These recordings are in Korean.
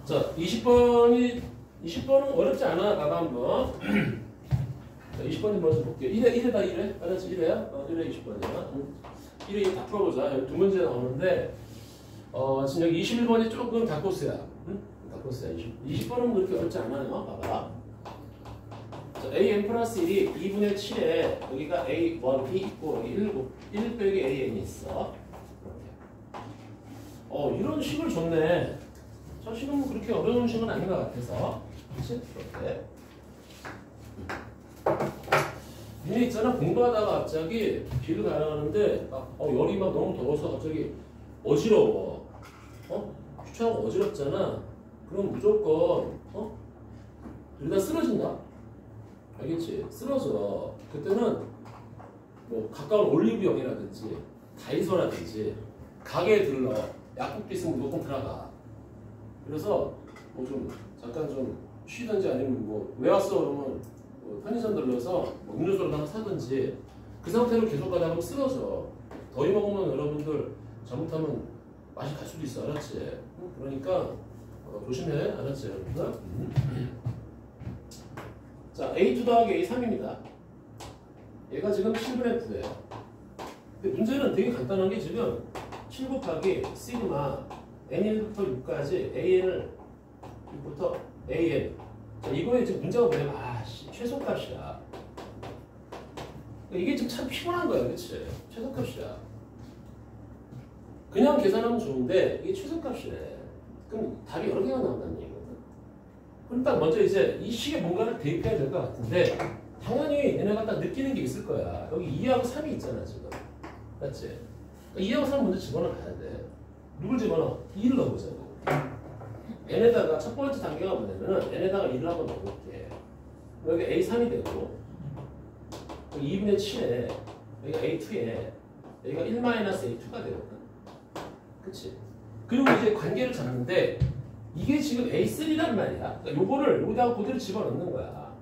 자, 20번은 어렵지 않아. 봐봐 한번. 자, 20번 먼저 볼게요. 1회 다 1회? 알았지? 1회야? 1회 20번이야. 1회 다 풀어보자. 여기 두 문제 나오는데 지금 여기 21번이 조금 다코스야. 응? 다코스야. 20번은 그렇게 어렵지 않아요. 봐봐. 자, an 플러스 1이 2분의 7에 여기가 a1이 있고 여기 1 빼기 an이 있어. 이런 식을 줬네. 저 식은 그렇게 어려운 식은 아닌 것 같아서. 그치? 그렇게. 니네 있잖아. 공부하다가 갑자기 길을 가라가는데 열이 막 너무 더워서 갑자기 어지러워. 휴차하고 어지럽잖아. 그럼 무조건 이러다 쓰러진다. 알겠지? 쓰러져. 그때는 뭐 가까운 올리브영이라든지 다이소라든지 가게에 들러 약국도 있으면 무조건 들어가. 그래서 뭐 좀 잠깐 좀 쉬든지 아니면 뭐 왜 왔어 그러면 뭐 편의점 들러서 뭐 음료수를 하나 사든지 그 상태로 계속 가다 보면 쓰러져. 더위 먹으면 여러분들 잘못하면 맛이 갈 수도 있어. 알았지? 그러니까 조심해. 알았지 여러분들? 자, A2 더하기 A3입니다. 얘가 지금 7분의 9예요. 근데 문제는 되게 간단한 게 지금 7 곱하기 시그마 n1부터 6까지 an을 6부터 an. 자, 이거에 지금 문제가 뭐냐면 최소값이야. 이게 지금 참 피곤한 거야. 그치? 최소값이야. 그냥 계산하면 좋은데 이게 최소값이래. 그럼 답이 여러 개가 나온다는 얘기거든. 그럼 딱 먼저 이제 이 식에 뭔가를 대입해야 될 것 같은데 당연히 얘네가 딱 느끼는 게 있을 거야. 여기 2하고 3이 있잖아 지금. 맞지? 그러니까 2하고 3 먼저 집어넣어야 돼. 누굴 집어넣어? 2를 넣어보자고. n에다가 첫 번째 단계가 뭐냐면은 n에다가 2를 한번 넣어볼게. 여기 a3이 되고 여기 2분의 7에 여기가 a2에 여기가 1-a2가 되거든. 그치? 그리고 이제 관계를 잡는데 이게 지금 A3란 말이야. 그러니까 요거를 여기다가 그대로 집어넣는 거야.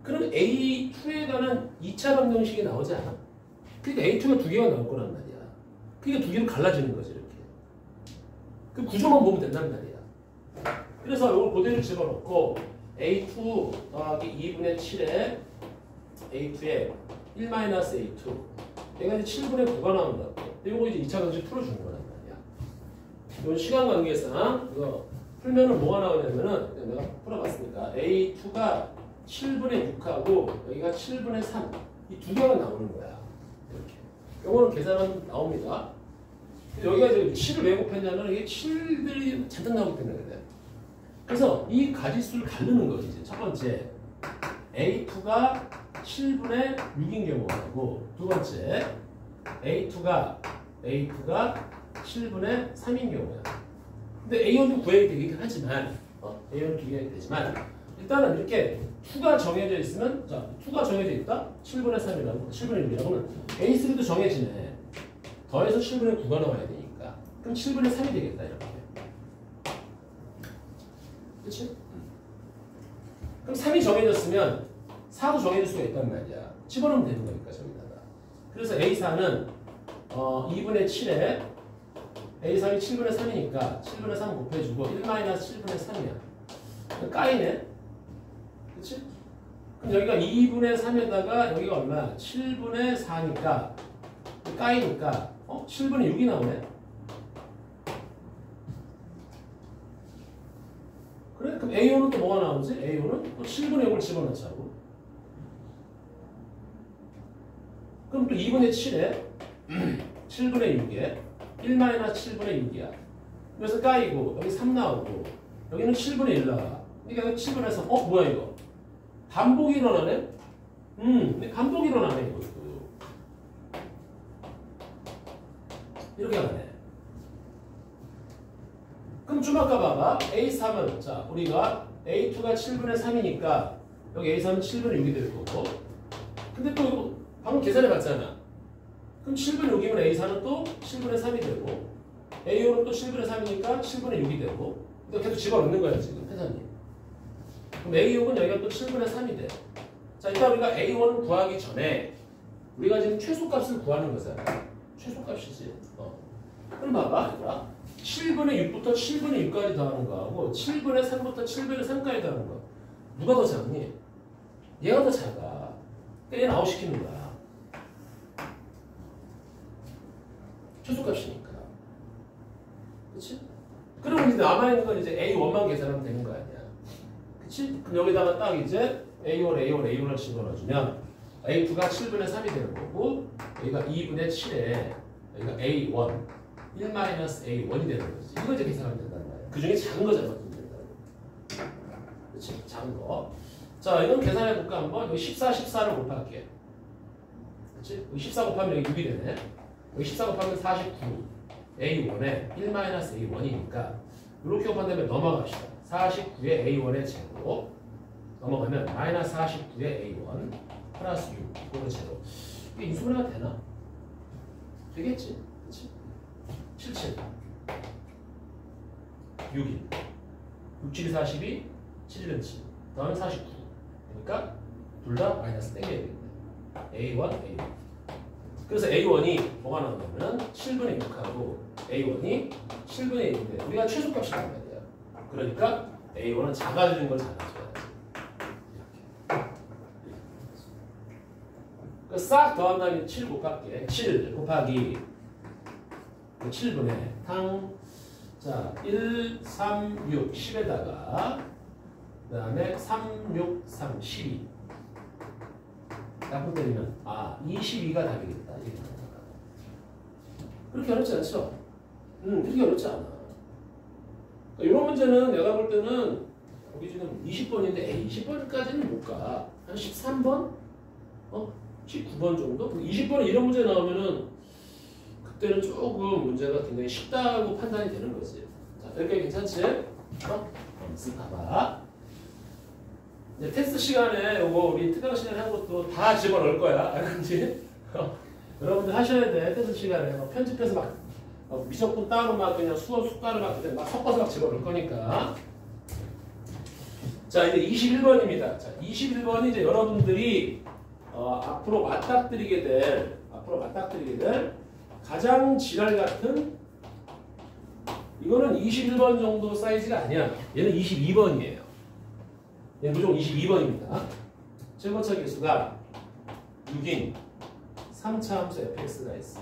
그럼 A2에 관한 2차 방정식이 나오지 않아? 그러니까 A2가 두 개가 나올 거란 말이야. 그러니까 두 개로 갈라지는 거지 이렇게. 그 구조만 보면 된단 말이야. 그래서 요걸 그대로 집어넣고 A2 더하기 2분의 7에 A2에 1-A2 얘가 이제 7분의 9가 나온다고. 요거 이제 2차 방정식 풀어주는 거란 말이야. 이건 시간 관계상 이거 풀면은 뭐가 나오냐면은 내가 풀어봤으니까 A2가 7분의 6하고 여기가 7분의 3 이 두 개가 나오는 거야. 이렇게. 요거는 계산하면 나옵니다. 여기가 이제 7을 왜 곱했냐면 이게 7들이 잔뜩 나오기 때문에 그래. 그래서 이 가지수를 가르는 거지. 이제 첫 번째 A2가 7분의 6인 경우하고 두 번째 A2가 7분의 3인 경우야. 근데 A1도 구해야 되긴 하지만 A1도 구해야 되지만 일단은 이렇게 2가 정해져 있으면 자 2가 정해져 있다? 7분의 3이라고 7분의 6이라고 하면 A3도 정해지네. 더해서 7분의 9가 나와야 되니까 그럼 7분의 3이 되겠다 이렇게. 그치? 그럼 3이 정해졌으면 4도 정해질 수가 있단 말이야. 집어넣으면 되는 거니까 저기다가. 그래서 A4는 2분의 7에 A3이 7분의 3이니까 7분의 3 곱해주고 1-7분의 3이야. 까이네. 그치? 그럼 여기가 2분의 3에다가 여기가 얼마야? 7분의 4니까 까이니까 7분의 6이 나오네. 그래? 그럼 A5는 또 뭐가 나오지? A5는 또 7분의 6을 집어넣자고. 그럼 또 2분의 7에 7분의 6에 1-7분의 6이야. 그래서 까이고 여기 3 나오고 여기는 7분의 1 나와. 그러니까 7분의 3. 뭐야 이거? 반복이 일어나네? 근데 반복이 일어나네 이것도. 이렇게 가네. 그럼 좀 아까 봐봐. A3은 자 우리가 A2가 7분의 3이니까 여기 A3은 7분의 6이 될 거고. 근데 또 이거 방금 계산해 봤잖아. 그럼 7분의 6이면 A4는 또 7분의 3이 되고 A5는 또 7분의 3이니까 7분의 6이 되고 이거 계속 집어넣는 거야 지금 회사님. 그럼 A6은 여기가 또 7분의 3이 돼. 자 일단 우리가 A1을 구하기 전에 우리가 지금 최소값을 구하는 거잖아. 최소값이지. 그럼 봐봐 얘들아. 7분의 6부터 7분의 6까지 더하는 거하고 7분의 3부터 7분의 3까지 더하는 거 누가 더 작니? 얘가 더 작아. 그러니까 얘는 아웃시키는 거야. 최소값이니까. 그치? 그럼 이제 남아있는 건 이제 A1만 계산하면 되는 거 아니야. 그치? 그럼 여기다가 딱 이제 A1, A1, A1을 집어넣어주면 A2가 7분의 3이 되는 거고 여기가 2분의 7에 여기가 A1 1-A1이 되는 거지. 이거 이제 계산하면 된다는 거야. 그 중에 작은 거 잡아주면 된다는 거야. 그치? 작은 거. 자, 이건 계산해볼까 한번? 여기 14, 14를 곱할게. 그치? 여기 14 곱하면 여기 6이 되네. 여기 14 곱하면 49. A1에 1-A1이니까 이렇게 곱한 다음에 넘어갑시다. 49의 A1의 제곱 넘어가면 마이너스 49의 A1 플러스 6 이거의 제곱. 이게 인수분해가 되나? 되겠지? 그치? 77 6일 6, 7, 42 7, 7 다음에 49 그러니까 둘 다 마이너스 땡겨야 되겠네. A1, A1 그래서 A1이 뭐가 나오냐면 7분의 6하고 A1이 7분의 1인데 우리가 최소값이란 말이야. 그러니까 A1은 작아지는 걸 잡아줘야지. 이렇게 싹 더한 다음에 7 곱할게. 7 곱하기 7분의 탕 자 1, 3, 6, 10에다가 그 다음에 3, 6, 3, 12 약분 때리면 22가 답이겠다. 그렇게 어렵지 않죠? 그렇게 어렵지 않아. 그러니까 이런 문제는 내가 볼 때는 여기 지금 20번인데 20번까지는 못 가. 한 13번? 19번 정도? 20번에 이런 문제 나오면은 그때는 조금 문제가 굉장히 쉽다고 판단이 되는 거지. 자, 여기까지 괜찮지? 쓱 가봐. 이제 테스트 시간에 요거 우리 특강 시간에 한 것도 다 집어넣을 거야. 알겠지? 여러분들 하셔야 돼. 테스트 시간에 편집해서 막 미적분 따로 막 그냥 수업 숫자를 막 섞어서 막 집어넣을 거니까. 자, 이제 21번입니다. 자, 21번이 이제 여러분들이 앞으로 맞닥뜨리게 될 가장 지랄 같은 이거는 21번 정도 사이즈가 아니야. 얘는 22번이에요. 얘는 무조건 22번입니다. 최고차 계수가 6인 3차 함수 fx가 있어.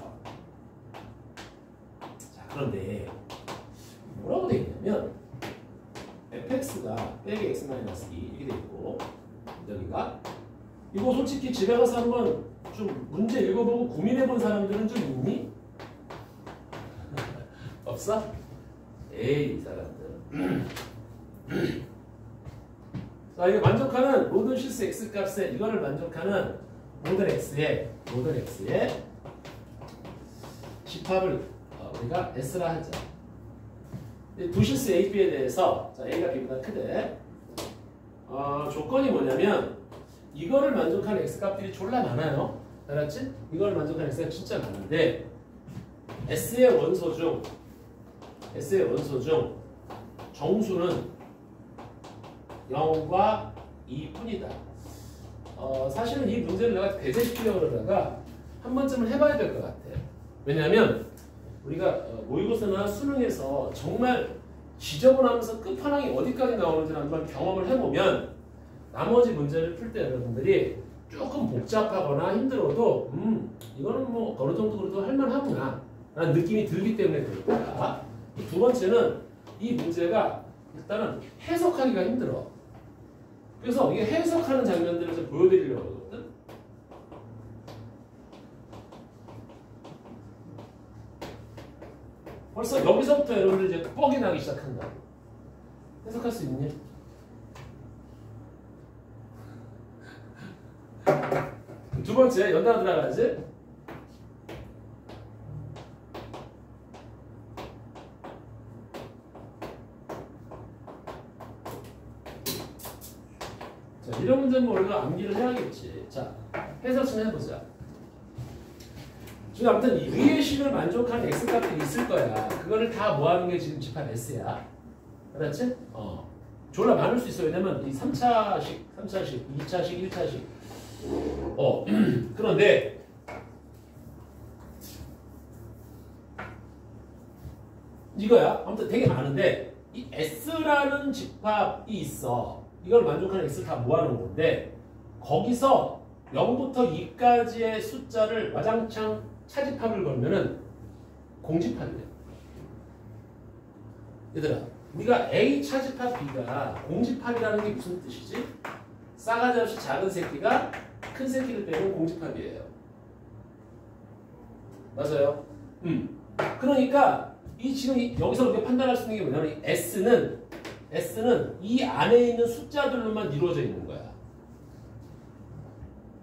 자, 그런데 뭐라고 되어 있냐면 fx가 빼기 x-2 이렇게 되어 있고 여기가 이거 솔직히 집에 가서 한번 좀 문제 읽어보고 고민해본 사람들은 좀 있니? 없어? 에이 이 사람들. 자, 이거 만족하는 모든 실수 x 값에 이거를 만족하는 모든 x의 집합을 우리가 s라 하자. 두 실수 a, b에 대해서 자, a가 b보다 크대. 조건이 뭐냐면 이거를 만족하는 x 값들이 졸라 많아요. 알았지? 이걸 만족하는 x가 진짜 많은데 s의 원소 중 정수는 0과 2뿐이다. 사실은 이 문제를 내가 배제시키려고 그러다가 한 번쯤은 해봐야 될 것 같아. 왜냐하면 우리가 모의고사나 수능에서 정말 지저분하면서 끝판왕이 어디까지 나오는지를 한번 경험을 해보면 나머지 문제를 풀 때 여러분들이 조금 복잡하거나 힘들어도 이거는 뭐 어느 정도 그래도 할만하구나 라는 느낌이 들기 때문에 그럴 거야. 두 번째는 이 문제가 일단은 해석하기가 힘들어. 그래서 이게 해석하는 장면들을 좀 보여드리려고 하거든. 벌써 여기서부터 여러분들 이제 뻑이 나기 시작한다. 해석할 수 있니? 두 번째 연달아 들어가야지. 자, 이런 문제는 뭐 우리가 암기를 해야겠지. 자, 해석 좀 해보자. 지금 아무튼 이 위의 식을 만족하는 x값들이 있을 거야. 그거를 다 모아놓은 게 지금 집합 s야. 알았지? 졸라 많을 수 있어. 왜냐면 이 3차식, 2차식, 1차식. 그런데 이거야. 아무튼 되게 많은데 이 S라는 집합이 있어. 이걸 만족하는 X를 다 모아놓은 건데 거기서 0부터 2까지의 숫자를 와장창 차집합을 걸면은 공집합이래. 얘들아, 우리가 A 차집합 B가 공집합이라는 게 무슨 뜻이지? 싸가지 없이 작은 새끼가 큰 새끼를 빼면 공집합이에요. 맞아요? 그러니까 이 지금 여기서 우리가 판단할 수 있는 게 뭐냐면 S는 이 안에 있는 숫자들로만 이루어져 있는 거야.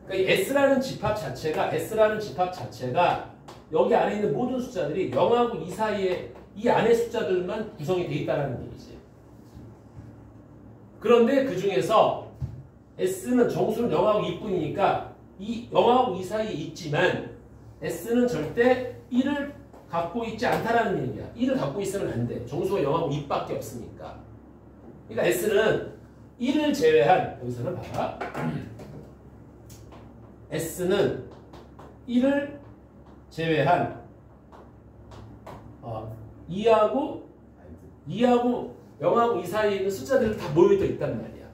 그러니까 이 S라는 집합 자체가 여기 안에 있는 모든 숫자들이 0하고 2 사이에 이 안의 숫자들만 구성이 돼 있다는 얘기지. 그런데 그 중에서 S는 정수는 0하고 2뿐이니까 이 0하고 2 사이에 있지만 S는 절대 1을 갖고 있지 않다라는 얘기야. 1을 갖고 있으면 안 돼. 정수가 0하고 2밖에 없으니까. 그러니까 S는 1을 제외한, 여기서는 봐봐. S는 1을 제외한 2하고 0하고 2 사이에 있는 숫자들이 다 모여져 있단 말이야.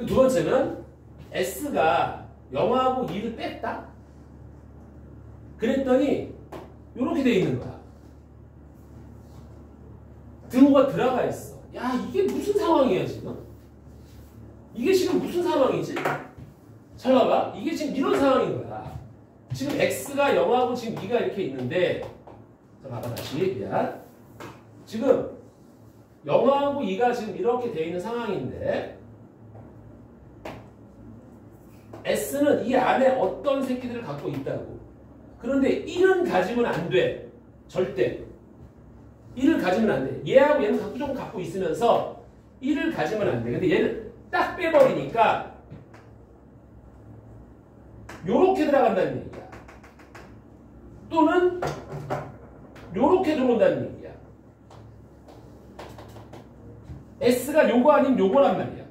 두 번째는 S가 0하고 2를 뺐다? 그랬더니 이렇게 돼 있는 거야. 등호가 들어가 있어. 야, 이게 무슨 상황이야 지금? 이게 지금 무슨 상황이지? 잘 봐봐. 이게 지금 이런 상황인 거야. 지금 X가 0하고 지금 2가 이렇게 있는데, 자, 봐봐 다시. 미안. 지금 0하고 2가 지금 이렇게 돼 있는 상황인데 S는 이 안에 어떤 새끼들을 갖고 있다고. 그런데 1은 가지면 안 돼. 절대. 1을 가지면 안 돼. 얘하고 얘는 무조건 갖고 있으면서 1을 가지면 안 돼. 근데 얘를 딱 빼버리니까 요렇게 들어간다는 얘기야. 또는 요렇게 들어온다는 얘기야. S가 요거 아니면 요거란 말이야.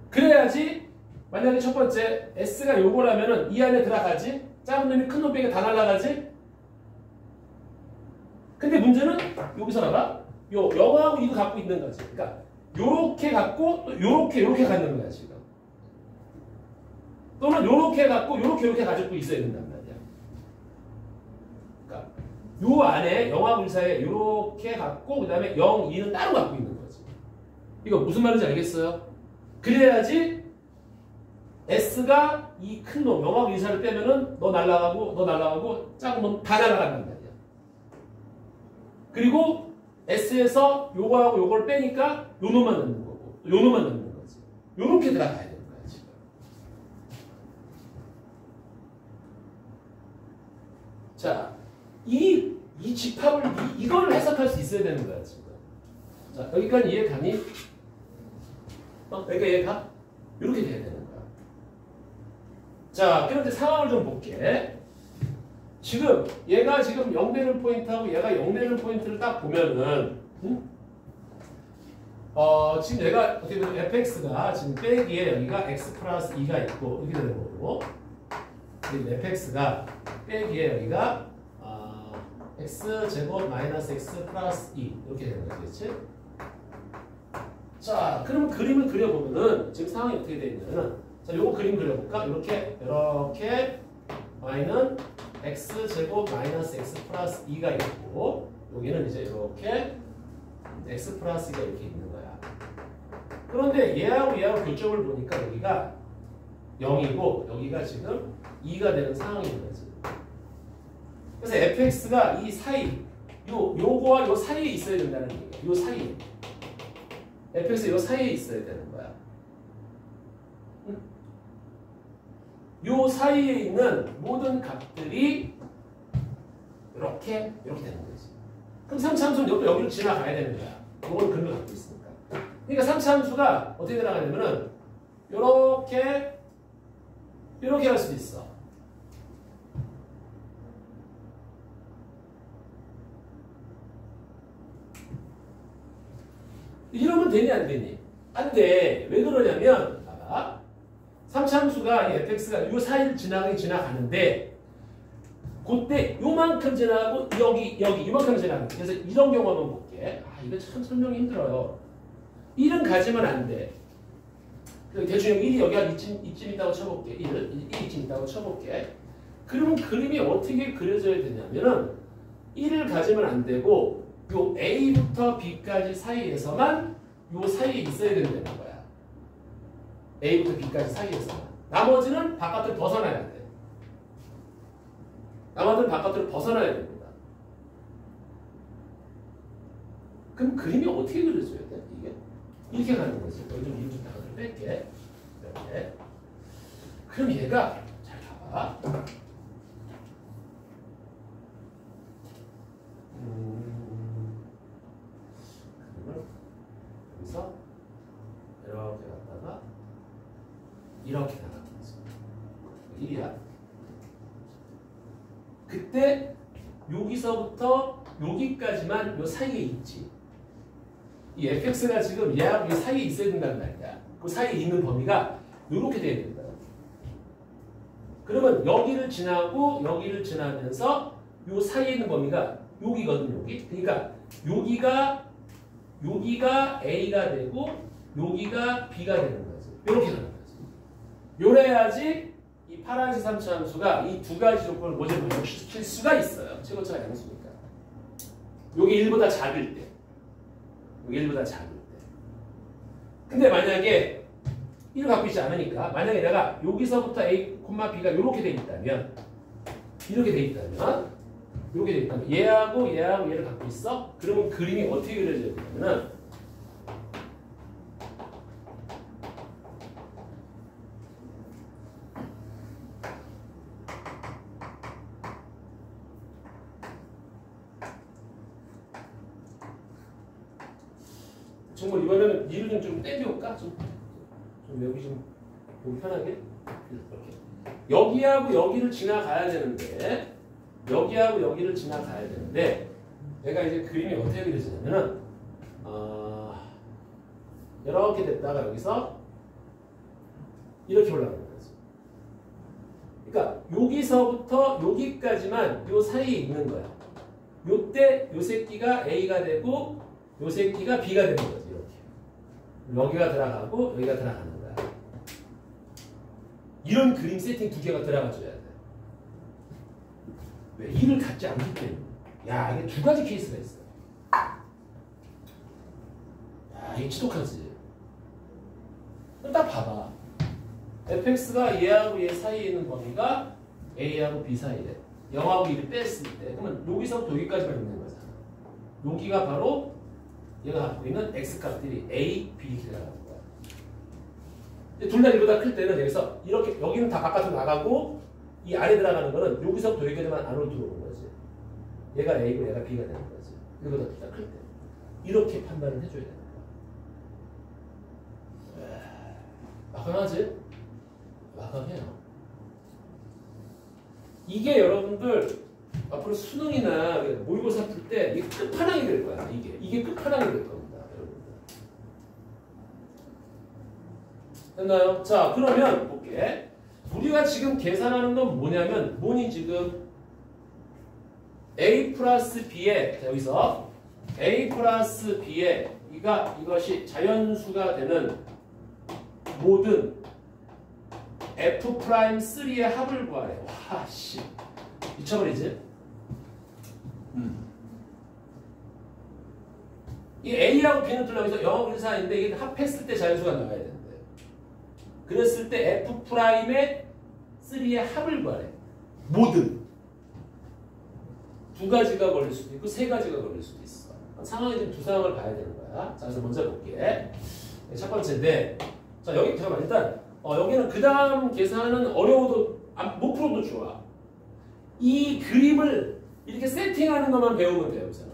그래야지 만약에 첫 번째 S가 요거라면은 이 안에 들어가지? 작은 놈이 큰 놈 빼기 다 날아가지? 근데 문제는 여기서 봐봐. 요 0하고 이거 갖고 있는 거지. 그러니까 요렇게 갖고 또 요렇게 갖는 거야 지금. 또는 요렇게 갖고 요렇게 가지고 있어야 된단 말이야. 그러니까 요 안에 0하고 1 사이에 요렇게 갖고 그 다음에 0, 2는 따로 갖고 있는 거지. 이거 무슨 말인지 알겠어요? 그래야지 S가 이 큰 놈 0하고 2 사이를 빼면은 너 날라가고 작은 놈 다 날아간단 말이야. 그리고 S에서 요거하고 요걸 빼니까 요 놈만 넣는 거고 요 놈만 넣는 거지. 요렇게 들어가야 되는 거야 지금. 자, 이 집합을 이걸 해석할 수 있어야 되는 거야 지금. 자, 여기까지 이해 가니? 여기까지 이해 가? 이렇게 돼야 되는 거야. 자, 그런데 상황을 좀 볼게. 지금 얘가 지금 0되는 포인트하고 얘가 0되는 포인트를 딱 보면은 지금 얘가 어떻게 보면 fx가 지금 빼기에 여기가 x 플러스 2가 있고 이렇게 되는 거고 fx가 빼기에 여기가 x제곱 마이너스 x 플러스 2 이렇게 되는 거겠지? 자, 그럼 그림을 그려보면은 지금 상황이 어떻게 되어 있냐면은 자, 요거 그림 그려볼까? 이렇게 y는 x제곱 마이너스 x 플러스 2가 있고 여기는 이제 이렇게 x 플러스 2가 이렇게 있는 거야. 그런데 얘하고 교점을 보니까 여기가 0이고 여기가 지금 2가 되는 상황인 거지. 그래서 fx가 이 사이 요거와 요 사이에 있어야 된다는 얘기야. 요 사이 fx 요 사이에 있어야 되는 거야. 요 사이에 있는 모든 값들이 이렇게 되는 거지. 그럼 3차 함수는 여기를 지나가야 되는 거야. 요걸 그림을 갖고 있으니까. 그러니까 3차 함수가 어떻게 들어가냐면은 이렇게 할 수도 있어. 이러면 되니 안 되니? 안 돼. 왜 그러냐면 봐봐. 3차 함수가 이 fx가 이 사이를 지나가는데 그때 요만큼 지나고 여기 이만큼 지나는 거야. 그래서 이런 경우 한번 볼게. 아 이거 참 설명이 힘들어요. 1은 가지면 안 돼. 대충 1이 여기 한 이쯤 있다고 쳐볼게. 1이쯤 있다고 쳐볼게. 그러면 그림이 어떻게 그려져야 되냐면은 1을 가지면 안 되고 요 A부터 B까지 사이에서만 요 사이에 있어야 된다는 거야. A부터 B까지 사이에서만. 나머지는 바깥으로 벗어나야 돼. 나머지는 바깥으로 벗어나야 됩니다. 그럼 그림이 어떻게 그려져야 돼? 이게? 이렇게 가는 거지. 여기 좀 이름 좀 뺄게. 이렇게. 그럼 얘가 잘 봐봐. 그림을 여기서 이렇게 갔다가 이렇게 나가는 거지. 1이야. 그때 여기서부터 여기까지만 요 사이에 있지. 이 fx가 지금 얘하고 이 사이에 있어야 된다는 말이야. 그 사이에 있는 범위가 이렇게 돼야 된다. 그러면 여기를 지나고 여기를 지나면서 요 사이에 있는 범위가 여기거든, 여기. 그러니까 여기가 A가 되고 여기가 B가 되는 거지. 이렇게 가는 거지. 요래야지 이 파란색 삼차함수가 이 두 가지 조건을 모두 만족시킬 수가 있어요. 최고차가 양수니까. 요게 1보다 작을 때. 요게 1보다 작을 때. 근데 만약에 1을 갖고 있지 않으니까 만약에 내가 여기서부터 A, B가 이렇게 돼 있다면 얘하고 얘를 갖고 있어? 그러면 그림이 어떻게 그려져야 되냐면은 정말 이번에는 이를 좀 떼비울까? 좀 여기 좀 보기 편하게 이렇게 여기하고 여기를 지나가야 되는데 내가 이제 그림이 어떻게 그려지냐면은 이렇게 됐다가 여기서 이렇게 올라가는 거지. 그러니까 여기서부터 여기까지만 요 사이에 있는 거야. 요때 요 새끼가 A가 되고 요 새끼가 B가 되는 거지. 여기가 들어가고 여기가 들어가는 거야. 이런 그림 세팅 두 개가 들어가줘야 돼. 왜? 1을 갖지 않기 때문에. 야, 이게 두 가지 케이스가 있어. 야, 이게 지독하지. 딱 봐봐. fx가 얘하고 얘 사이에 있는 범위가 a하고 b 사이래. 0하고 1을 뺐을 때. 그러면 여기서부터 여기까지만 있는 거잖아. 여기가 바로 얘가 갖고 있는 x값들이 a, b 이렇게 나가는 거야. 둘 다 1보다 클 때는 여기서 이렇게 여기는 다 바깥으로 나가고 이 안에 들어가는 거는 여기서부터 여기까지만 안으로 들어오는 거지. 얘가 a고 얘가 b가 되는 거지. 1보다 둘 다 클 때. 이렇게 판단을 해줘야 되는 거야. 막강하지? 막강해요. 이게 여러분들 앞으로 수능이나 모의고사 풀 때 이게 끝판왕이 될 거야. 이게 끝판왕이 될 겁니다. 여러분들. 됐나요? 자, 그러면 볼게. 우리가 지금 계산하는 건 뭐냐면 뭐니 지금 A 플러스 B에 자, 여기서 A 플러스 B에 이것이 자연수가 되는 모든 F'3의 합을 구하래. 와, 씨. 미쳐버리지? 이 A하고 B는 둘러서 0하고 1 사이인데 이게 합했을 때 자연수가 나와야 되는데 그랬을 때 F'의 3의 합을 구하래. 모든 두 가지가 걸릴 수도 있고 세 가지가 걸릴 수도 있어. 상황이 지금 두 상황을 봐야 되는 거야. 자, 그래서 먼저 볼게. 첫 번째인데 자, 여기 잠깐만 일단 여기는 그 다음 계산은 어려워도 못 풀어도 좋아. 이 그림을 이렇게 세팅하는 것만 배우면 돼요. 우선은.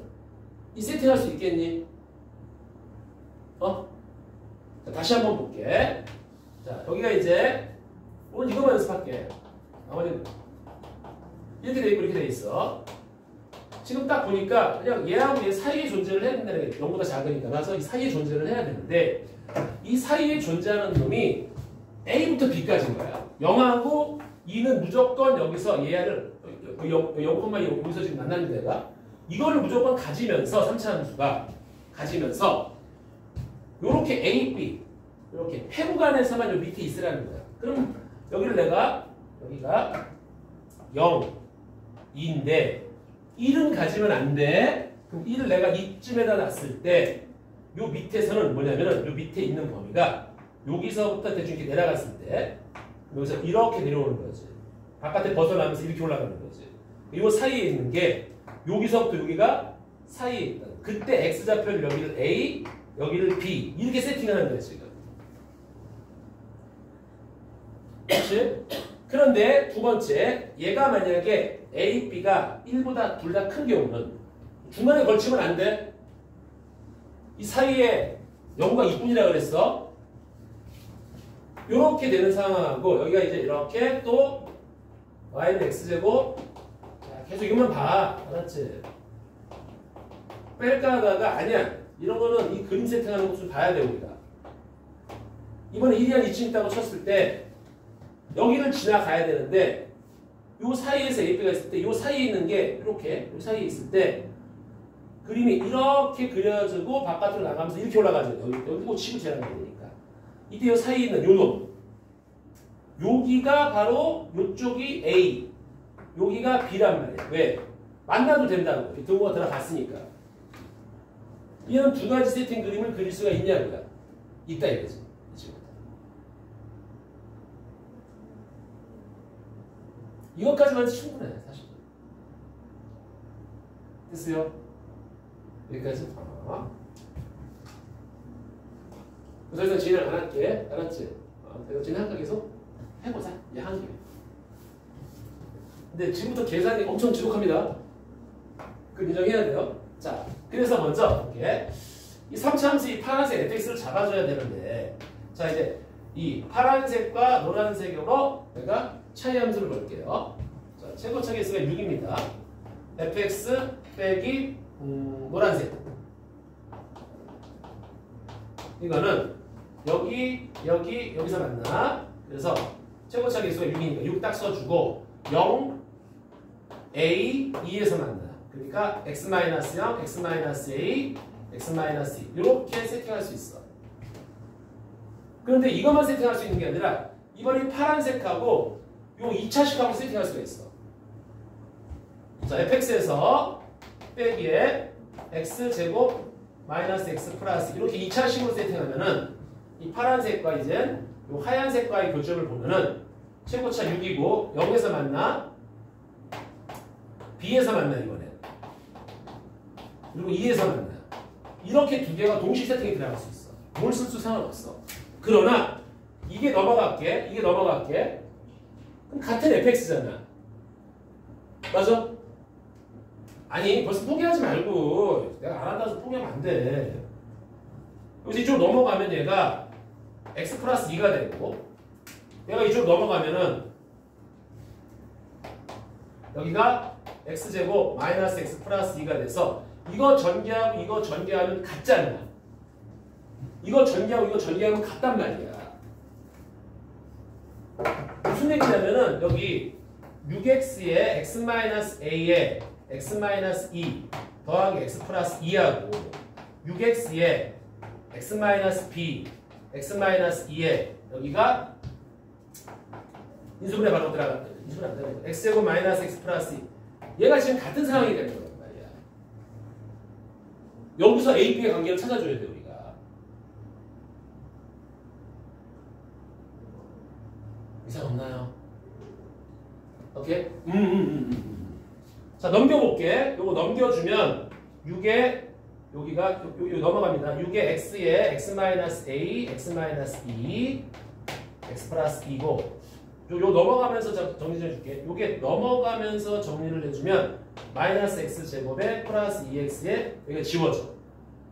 이 세팅할 수 있겠니? 자, 다시 한번 볼게. 자, 여기가 이제 오늘 이거만 연습할게. 나머지는 이렇게 돼 있고 이렇게 돼 있어. 지금 딱 보니까 그냥 얘하고 얘 사이에 존재를 해야 된다는 게 0보다 작으니까 나서 이 사이에 존재를 해야 되는데 이 사이에 존재하는 놈이 A부터 B까지인 거야. 0하고 2는 무조건 여기서 얘를 0,0 여기서 지금 만나는 데가 이거를 무조건 가지면서 3차 함수가 가지면서 요렇게 A, B 이렇게 패구간에서만 요 밑에 있으라는 거야. 그럼 여기를 내가 여기가 0, 2인데 1은 가지면 안 돼. 그럼 1을 내가 이쯤에다 놨을 때 요 밑에서는 뭐냐면은 요 밑에 있는 범위가 여기서부터 대충 이렇게 내려갔을 때 여기서 이렇게 내려오는 거지. 바깥에 벗어나면서 이렇게 올라가는 거지. 요 사이에 있는 게 여기서부터 여기가 사이에 있다. 그때 X좌표를 여기를 A, 여기를 B 이렇게 세팅하는 거야 지금. 그렇지? 그런데 두 번째 얘가 만약에 A, B가 1보다 둘 다 큰 경우는 중간에 걸치면 안 돼. 이 사이에 0과 2분이라고 그랬어. 이렇게 되는 상황하고 여기가 이제 이렇게 또 y는 x제곱 계속 이것만 봐. 알았지? 뺄까 하다가 아니야. 이런 거는 이 그림 세팅하는 것을 봐야 돼 우리가. 이번에 1이 한 2층 있다고 쳤을 때 여기를 지나가야 되는데 요 사이에서 AB가 있을 때 요 사이에 있는 게 이렇게 요 사이에 있을 때 그림이 이렇게 그려지고 바깥으로 나가면서 이렇게 올라가죠. 여기 치고 지나가야 되니까. 이때 요 사이에 있는 요 놈. 여기가 바로 요쪽이 A. 여기가 B란 말이야. 왜? 만나도 된다고. 동호가 들어갔으니까. 이런 두 가지 세팅 그림을 그릴 수가 있냐고요. 있다 이거지. 이것까지만 해도 충분해 사실. 됐어요? 여기까지. 더 이상 진행 안 할게. 알았지? 내가 진행할까 계속? 해보자. 이제 한 개. 근데 지금부터 계산이 엄청 지독합니다. 그걸 인정해야 돼요. 자, 그래서 먼저 이렇게 이 3차 함수 이 파란색 fx를 잡아줘야 되는데, 자 이제 이 파란색과 노란색으로 내가 차이 함수를 볼게요. 자, 최고차기 수가 6입니다. fx 빼기 노란색. 이거는 여기서 만나. 그래서 최고차 계수가 6이니까 6 딱 써주고 0, A, 2에서 만나. 그러니까 x-0, x-a, x-2 이렇게 세팅할 수 있어. 그런데 이것만 세팅할 수 있는 게 아니라 이번에 파란색하고 요 2차식하고 세팅할 수가 있어. 자, fx에서 빼기에 x제곱 마이너스 x 플러스 이렇게 2차식으로 세팅하면은 이 파란색과 이제 이 하얀색과의 교점을 보면은 최고차 6이고 0에서 만나 B에서 만나 이번에 그리고 2에서 만나 이렇게 두 개가 동시 세팅이 들어갈 수 있어. 뭘 쓸 수 상관없어. 그러나 이게 넘어갈게 그럼 같은 fx잖아. 맞아? 아니 벌써 포기하지 말고 내가 안 한다고 해서 포기하면 안 돼. 여기서 이쪽으로 넘어가면 얘가 x 플러스 2가 되고 얘가 이쪽으로 넘어가면은 여기가 x제곱 마이너스 x 플러스 2가 돼서 이거 전개하고 이거 전개하면 같잖아. 이거 전개하고 이거 전개하면 같단 말이야. 무슨 얘기냐면은 여기 6x에 x-a에 x-2 더하기 x 플러스 2하고 6x에 x-b x-2에 여기가 인수분해 바로 들어갔거든. 인수분해 안 되는 거. x제곱 마이너스 x 플러스 2 얘가 지금 같은 상황이 되는 거란 말이야. 여기서 A, B의 관계를 찾아줘야 돼 우리가. 이상 없나요? 오케이? 자, 넘겨볼게. 요거 넘겨주면 6에 여기가 요 넘어갑니다. 6에 x에 x-a, x-2, x 플러스 2고 요 넘어가면서 정리 좀 해줄게. 요게 넘어가면서 정리를 해주면 마이너스 x제곱에 플러스 2x에 여기가 지워져.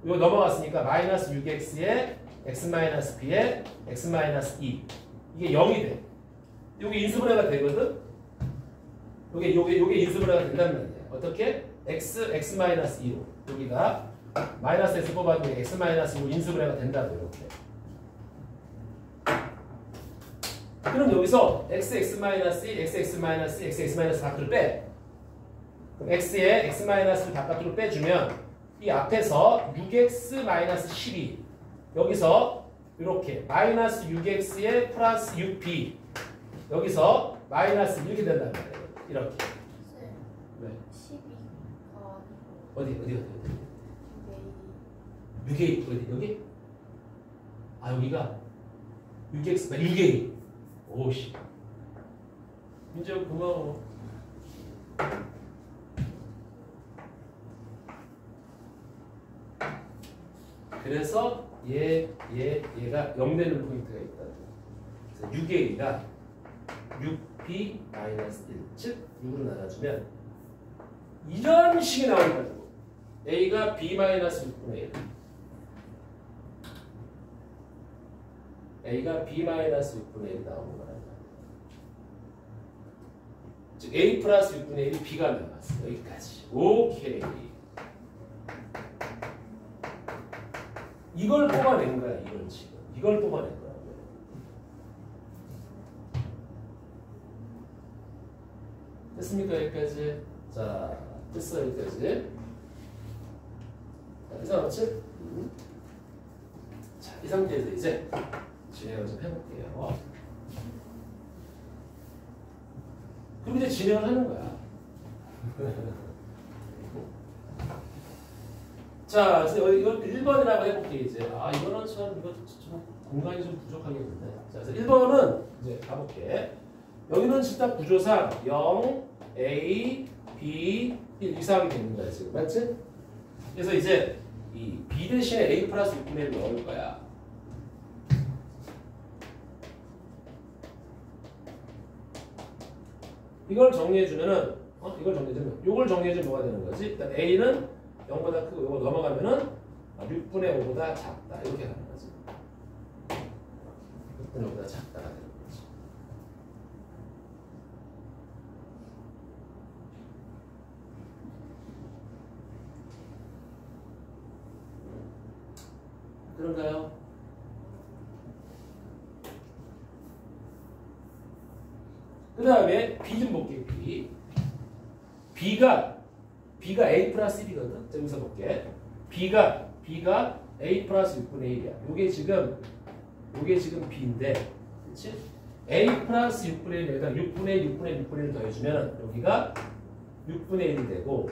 요 넘어갔으니까 마이너스 6x에 x-b에 x-2 이게 0이 돼. 요게 인수분해가 되거든. 요게 인수분해가 된다는 말이야. 어떻게? x-2로 여기가 마이너스 x 뽑아주면 x-2로 인수분해가 된다고 이렇게. 그럼 여기서 x-2, x-2, x-2 밖으로 빼. 그럼 x에 x-를 바깥으로 빼주면 이 앞에서 6x-12 여기서 이렇게 마이너스 6x에 플러스 6b 여기서 마이너스 이렇게 된단 말이에요. 이렇게. 네. 12가 어디? 6a 어디 여기? 아 여기가 6x 6a 오씨 민재형 고마워. 그래서 얘가 0 되는 포인트가 있다. 그래서 6a가 6b-1 즉 6으로 나눠주면 이런 식이 나오거든요. a가 b-6분의 1 a가 b-6분의 1이 나오는 거란 말이에요. 즉 a 플러스 6분의 1이 b가 남았어. 여기까지. 오케이. 이걸 뽑아낸 거야. 이걸 지금. 이걸 뽑아낸 거라고요. 됐습니까? 여기까지. 자, 됐어 여기까지. 자, 이상 없지? 자, 이 상태에서 이제 진행을 좀 해볼게요. 그럼 이제 진행을 하는 거야. 자, 그래서 이걸 1번이라고 해볼게, 이제. 아, 이거는 참, 이거 좀 공간이 좀 부족하겠는데. 자, 그래서 1번은 이제 가볼게. 여기는 진짜 구조상 0, A, B, 1 이상이 되는 거야, 지금. 맞지? 그래서 이제 이 B 대신에 A 플러스 6분의 1을 넣을 거야. 이걸 정리해주면은, 이걸 정리해주면, 요걸 정리해주면 뭐가 되는 거지? 일단 A는 0보다 크고 요거 넘어가면은 6분의 5보다 작다. 이렇게 가는 거지. 6분의 5보다 작다가 되는 거지. 그런가요? 그 다음에 B 좀 볼게요. B가 A 플러스 1이거든. 자, 여기서 볼게. B가 A 플러스 6분의 1이야. 요게 지금 B인데, 그치? A 플러스 6분의 1에다 6분의 1 더해주면 여기가 6분의 1이 되고,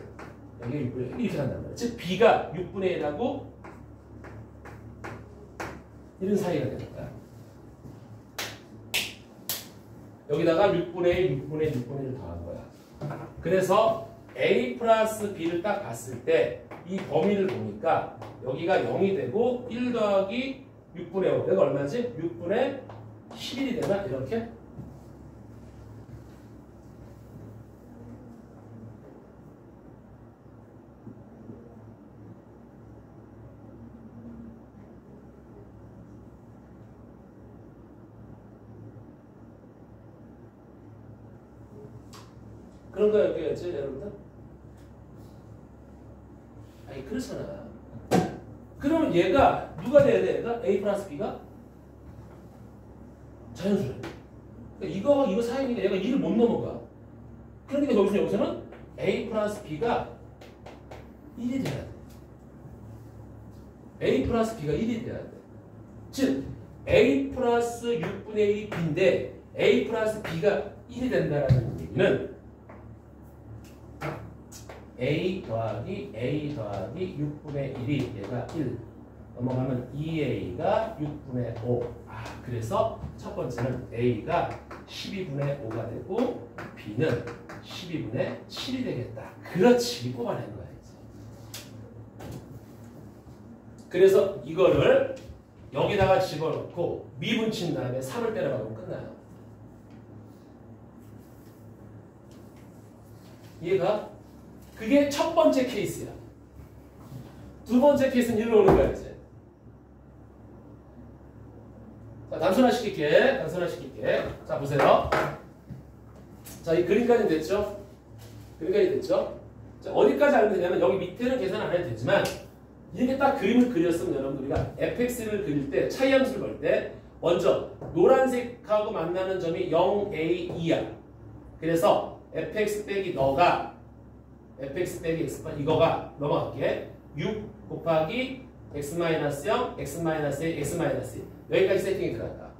여기가 6분의 1 이렇게 한단 말이야. 즉, B가 6분의 1하고 이런 사이가 되는 거야. 여기다가 6분의 1 더한 거야. 그래서 A 플러스 B를 딱 봤을 때 이 범위를 보니까 여기가 0이 되고 1 더하기 6분의 5. 내가 얼마지? 6분의 11이 되나? 이렇게? 그런 거 여기였지, 여러분들? 아니, 그렇잖아. 그러면 얘가 누가 돼야 돼? 얘가 A 플러스 B가? 자연수래. 그러니까 이거 사이니까 얘가 2를 못 넘어가. 그러니까 여기서는 A 플러스 B가 1이 돼야 돼. A 플러스 B가 1이 돼야 돼. 즉, A 플러스 6분의 1이 B인데 A 플러스 B가 1이 된다는 얘기는 A 더하기 6분의 1이 얘가 1 넘어가면 2A가 6분의 5. 그래서 첫 번째는 A가 12분의 5가 되고 B는 12분의 7이 되겠다. 그렇지. 뽑아낸 거야. 이제. 그래서 이거를 여기다가 집어넣고 미분친 다음에 3을 때려박으면 끝나요. 이해가? 그게 첫 번째 케이스야. 두 번째 케이스는 이리로 오는 거야, 이제. 자, 단순화시킬게. 자, 보세요. 자, 이 그림까지 됐죠? 자, 어디까지 알면 되냐면, 여기 밑에는 계산 안 해도 되지만, 이렇게 딱 그림을 그렸으면 여러분들 우리가 fx를 그릴 때, 차이함수를 볼 때, 먼저 노란색하고 만나는 점이 0, A, 2야. 그래서 fx 빼기 너가 fx 빼기 x 이거가 넘어갈게. 6 곱하기 x-0, x-a, x-1 여기까지 세팅이 들어갔다.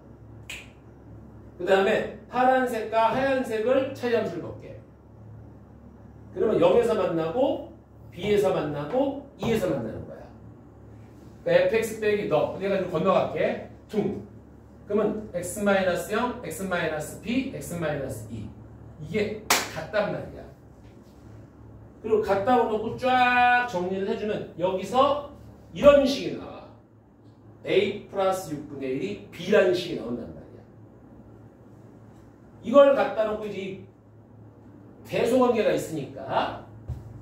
그 다음에 파란색과 하얀색을 차이함수를 넣을게. 그러면 0에서 만나고 b에서 만나고 2에서 만나는 거야. fx 빼기 너 내가 좀 건너갈게. 퉁. 그러면 x-0, x-b, x-2 이게 같단 말이야. 그리고 갖다 놓고 쫙 정리를 해주면 여기서 이런 식이 나와. a 플러스 6분의 1이 b라는 식이 나온단 말이야. 이걸 갖다 놓고 이제 대소관계가 있으니까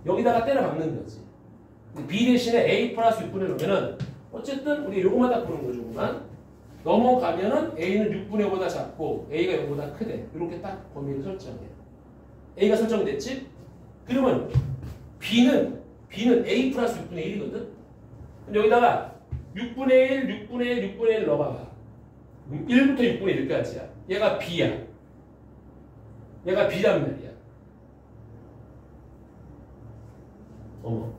여기다가 때려 박는 거지. b 대신에 a 플러스 6분의 1을 놓으면은 어쨌든 우리 요거만 다 보는 거죠. 넘어가면은 a는 6분의 5보다 작고 a가 0보다 크대. 이렇게 딱 범위를 설정해. a가 설정됐지? 그러면 b는 a 플러스 6분의 1이거든? 그럼 여기다가 6분의 1, 6분의 1, 6분의 1 넣어봐봐. 1부터 6분의 1까지야. 얘가 b야. 얘가 b란 말이야. 어머.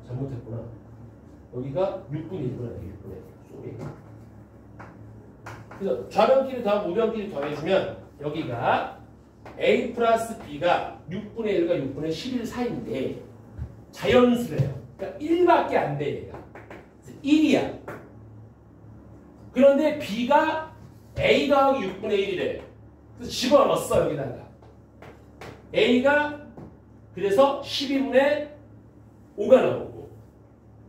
잘못했구나. 여기가 6분의 1구나. 6분의 1. 쏘리. 그래서 좌변끼리 더하고 우변끼리 더해주면 여기가 a 플러스 b가 6분의 1과 6분의 11 사이인데 자연수래요. 그러니까 1밖에 안 돼 얘가. 1이야. 그런데 b가 a 더하기 6분의 1이래. 그래서 집어넣었어 여기다가. a가 그래서 12분의 5가 나오고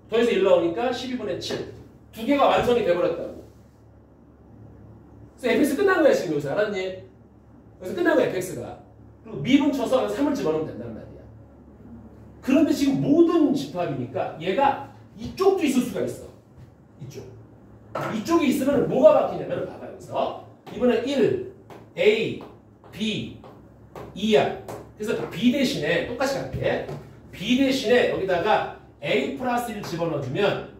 더해서 1 나오니까 12분의 7. 두 개가 완성이 돼버렸다고. 그래서 fx 끝난 거야 지금 여기서. 알았니? 그래서 끝난 거야 fx가. 그리고 미분 쳐서 3을 집어넣으면 된단 말이야. 그런데 지금 모든 집합이니까 얘가 이쪽도 있을 수가 있어. 이쪽. 이쪽이 있으면 뭐가 바뀌냐면 봐봐 여기서. 이번엔 1, A, B, 2야. 그래서 B 대신에 똑같이 갈게. B 대신에 여기다가 A 플러스 1 집어넣어주면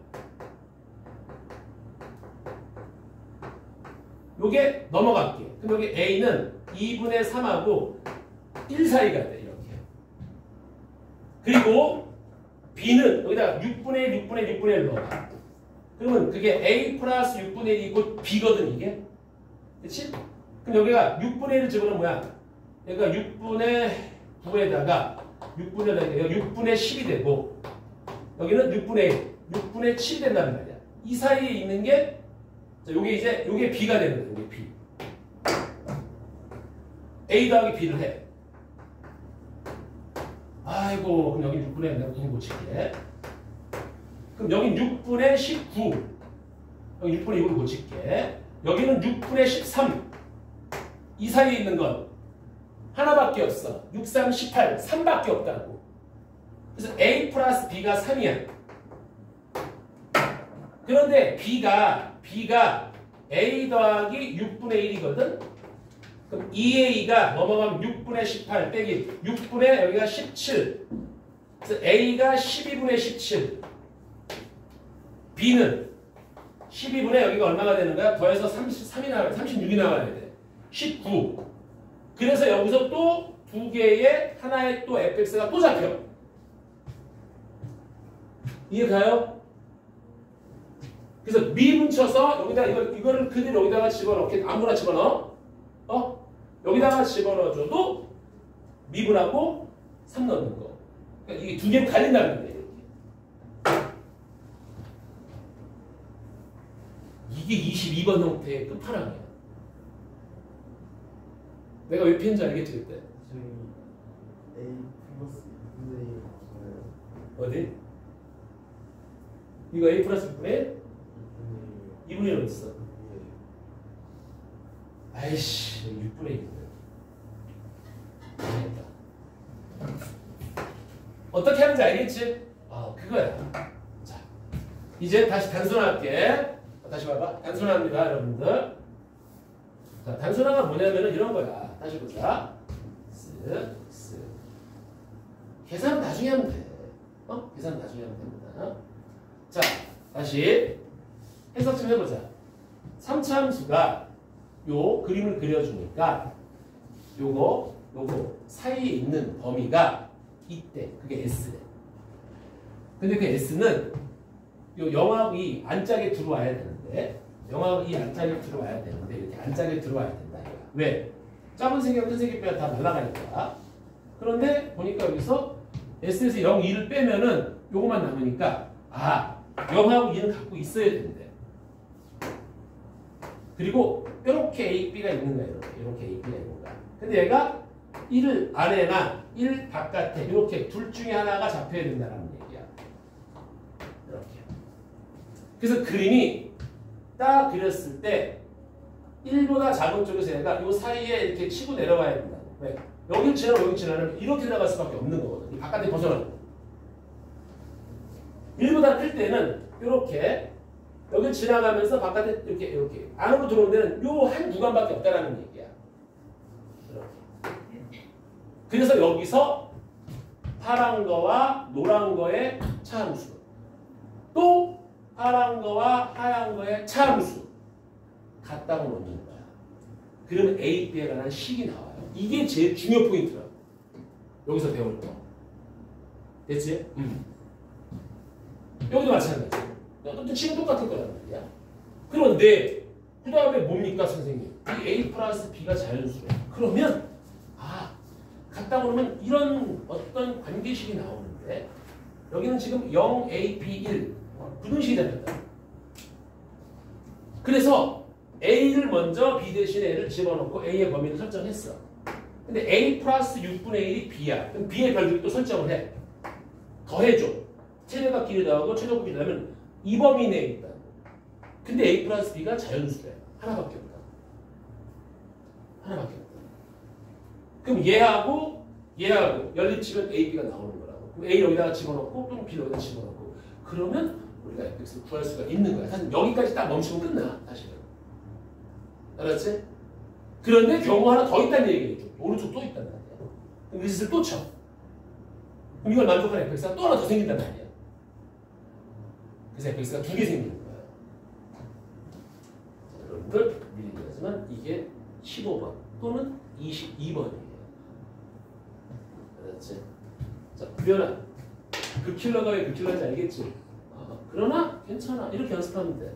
요게 넘어갈게. 그럼 여기 A는 2분의 3하고 1 사이가 돼. 이렇게. 그리고 B는 여기다가 6분의 1, 6분의 1, 6분의 1 넣어봐. 그러면 그게 A 플러스 6분의 1이고 B거든 이게. 그치? 그럼 여기가 6분의 1을 집어넣으면 뭐야? 여기가 6분의 9에다가 6분의 10이 되고 여기는 6분의 1, 6분의 7이 된다는 말이야. 이 사이에 있는 게 요게 B가 되는 거야. 요게 B. A 더하기 B를 해. 아이고 그럼 여기 6분의 내가 무슨 고칠게. 그럼 여긴 6분의 19. 여기 6분의 6으로 고칠게. 여기는 6분의 13. 이 사이에 있는 건 하나밖에 없어. 6, 3, 18. 3밖에 없다고. 그래서 A 플러스 B가 3이야. 그런데 B가 A 더하기 6분의 1이거든? 그럼 2A가 넘어가면 6분의 18 빼기 6분의 여기가 17. 그래서 A가 12분의 17. B는 12분의 여기가 얼마가 되는 거야? 더해서 33이 나와야 돼. 36이 나와야 돼. 19. 그래서 여기서 또 두 개의 하나의 또 fx가 또 잡혀. 이해 가요? 그래서 미분 쳐서 여기다 이거를 그대로 여기다가 집어넣게 아무나 집어넣어. 여기다가 집어넣어줘도 미분하고 3 넣는 거. 그러니까 이게 두 개는 갈린다는 거예요. 이게 22번 형태의 끝판왕이야. 내가 왜 피했는지 알겠지 그때? 저희 A 플러스 2분의 1 없어요. 어디? 이거 A 플러스 6분의 2분의 1 어딨어? 아이씨 6분의 1이네. 알겠다. 어떻게 하는지 알겠지? 그거야. 자, 이제 다시 단순화할게. 다시 봐봐. 단순화합니다 여러분들. 자, 단순화가 뭐냐면은 이런 거야. 다시 보자. 쓱. 계산 나중에 하면 돼. 계산 나중에 하면 됩니다. 자, 다시 해석 좀 해보자. 3차 함수가 요 그림을 그려주니까 요거 사이에 있는 범위가 이때 그게 S래. 근데 그 S는 요 영하고 이 안짝에 들어와야 되는데 영하고 이 안짝에 들어와야 되는데 이렇게 안짝에 들어와야 된다. 이거야. 왜? 작은 세계와 큰 세계뼈가 다 날아가니까. 그런데 보니까 여기서 S에서 0, 2를 빼면은 요거만 남으니까 아 0하고 2는 갖고 있어야 된대. 그리고 이렇게 A, B가 있는 거야. 이렇게 A, B가 있는 거야. 근데 얘가 1 안에나 1 바깥에 이렇게 둘 중에 하나가 잡혀야 된다는 얘기야. 이렇게. 그래서 그림이 딱 그렸을 때 1보다 작은 쪽에서 얘가 이 사이에 이렇게 치고 내려와야 된다고. 왜? 여길 지나고 여기 지나면 이렇게 나갈 수밖에 없는 거거든. 이 바깥에 벗어나는 거. 1보다 클 때는 이렇게 여길 지나가면서 바깥에 이렇게 안으로 들어오는 데는 요 한 구간밖에 없다라는 얘기야. 이렇게. 그래서 여기서 파란 거와 노란 거의 차함수 또 파란 거와 하얀 거의 차함수 같다고 놓는 거야. 그러면 A, B에 관한 식이 나와요. 이게 제일 중요 포인트라고. 여기서 배울 거. 됐지? 여기도 마찬가지. 어떤 지금 똑같을 거란 말이야. 그런데 그 다음에 뭡니까 선생님? 이 A 플러스 B가 자연수래. 그러면 같다 그러면 이런 어떤 관계식이 나오는데 여기는 지금 0A, B, 1 부등식이 됩니다. 그래서 A를 먼저 B 대신에 A를 집어넣고 A의 범위를 설정했어. 근데 A 플러스 6분의 1이 B야. 그럼 B의 별들이 또 설정을 해. 더해줘. 최대값 길이 나오고 최저값이 나면 이 범위 내에 있다. 근데 A 플러스 B가 자연수래. 하나밖에 없다. 하나밖에 없다. 그럼 얘하고 연립치면 A, B가 나오는 거라고. 그럼 A 여기다가 집어넣고 또는 B 여기다 집어넣고 그러면 우리가 fx를 구할 수가 있는 거야. 사실 여기까지 딱 멈추면 끝나. 사실은. 알았지? 그런데 경우 하나 더 있다는 얘기겠죠. 오른쪽 또 있단 말이야. 그럼 위스를 또 쳐. 그럼 이걸 만족하는 fx가 또 하나 더 생긴단 말이야. 그래서 fx가 두 개 생기는 거야. 자, 여러분들 미리 얘기하지만 이게 15번 또는 22번이에요. 알았지? 자, 구별아. 그 킬러가 왜 그 킬러인지 알겠지? 그러나 괜찮아. 이렇게 연습하면 돼.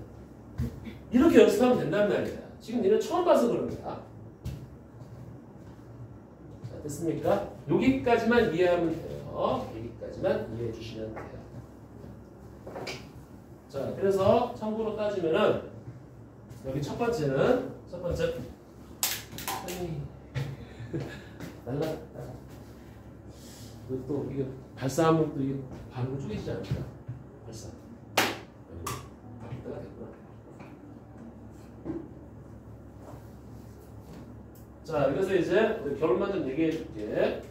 이렇게 연습하면 된단 말이야. 지금 니는 처음 봐서 그런 거야. 자, 됐습니까? 여기까지만 이해하면 돼요. 여기까지만 이해해 주시면 돼요. 자, 그래서 참고로 따지면은 여기 첫 번째 날라갔다. 또 이게 발사하면 또 이게 반으로 쪼개지지 않을까? 발사. 바뀌다가 됐구나. 자, 그래서 이제 결론만 좀 얘기해 줄게.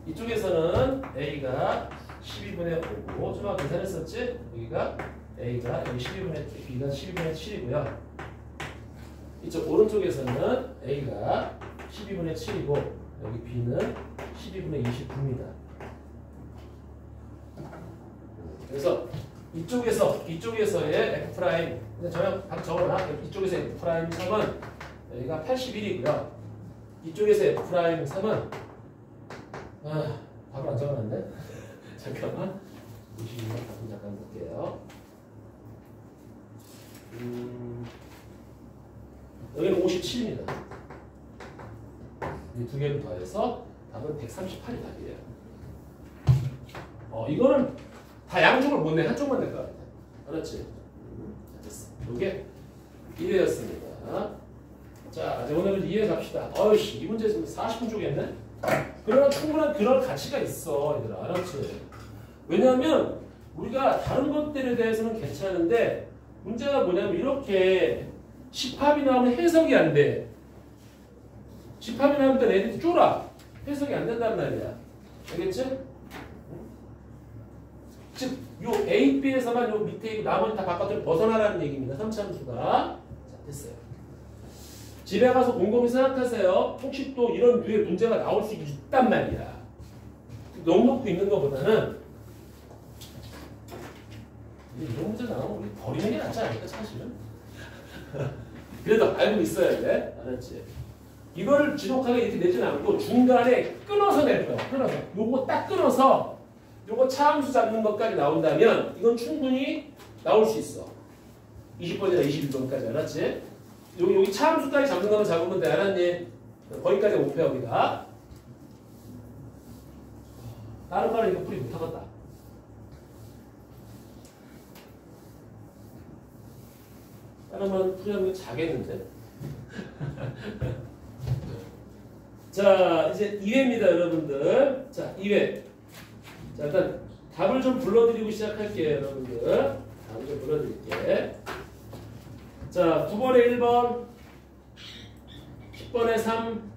이쪽에서는 A가 12분의 5고, 좀 아까 계산했었지? 여기가 A가 여기 12분의 B가 12분의 7이고요. 이쪽 오른쪽에서는 A가 12분의 7이고, 여기 B는 12분의 29입니다. 그래서 이쪽에서의 F 프라임, 딱 적어놔. 이쪽에서 F 프라임 3은 여기가 81이고요. 이쪽에서 F 프라임 3은 답을 안 적어놨네. 잠깐만. 56번 잠깐 볼게요. 여기는 57입니다. 이 두 개를 더해서 답은 138이 답이에요. 이거는 다 양쪽을 못 내. 한쪽만 낼 것 같아. 알았지? 됐어. 이게 1회였습니다. 자, 이제 오늘은 2회 갑시다. 어이씨, 이 문제 지금 40분 쪼갰네? 그러나 충분한 그럴 가치가 있어, 얘들아. 알았지? 왜냐하면 우리가 다른 것들에 대해서는 괜찮은데 문제가 뭐냐면 이렇게 집합이 나오면 해석이 안 돼. 집합이 나오면 애들이 쫄아. 해석이 안 된단 말이야. 알겠지? 즉, 요 A, B에서만 요 밑에 나머지 다 바깥으로 벗어나라는 얘기입니다. 3차함수가. 자, 됐어요. 집에 가서 곰곰이 생각하세요. 혹시 또 이런 류의 문제가 나올 수 있단 말이야. 넉넉히 있는 것보다는 이런 문제 나오면 우리 버리는 게 낫지 않을까, 사실은? 그래도 알고 있어야 돼. 알았지? 이거를 지독하게 이렇게 내지는 않고 중간에 끊어서 낼 거야. 끊어서. 요거 딱 끊어서 요거 차함수 잡는 것까지 나온다면 이건 충분히 나올 수 있어. 20번이나 21번까지 알았지? 여기 차함수까지 잡는 거만 잡으면 돼. 알았니? 거기까지 목표야 우리가. 다른 거는 이거 풀이 못하겠다. 다른 거는 풀이하면 자겠는데? 자, 이제 2회입니다, 여러분들. 자, 2회. 자, 일단 답을 좀 불러드리고 시작할게요, 여러분들. 답을 좀 불러드릴게. 자, 9번에 1번, 10번에 3,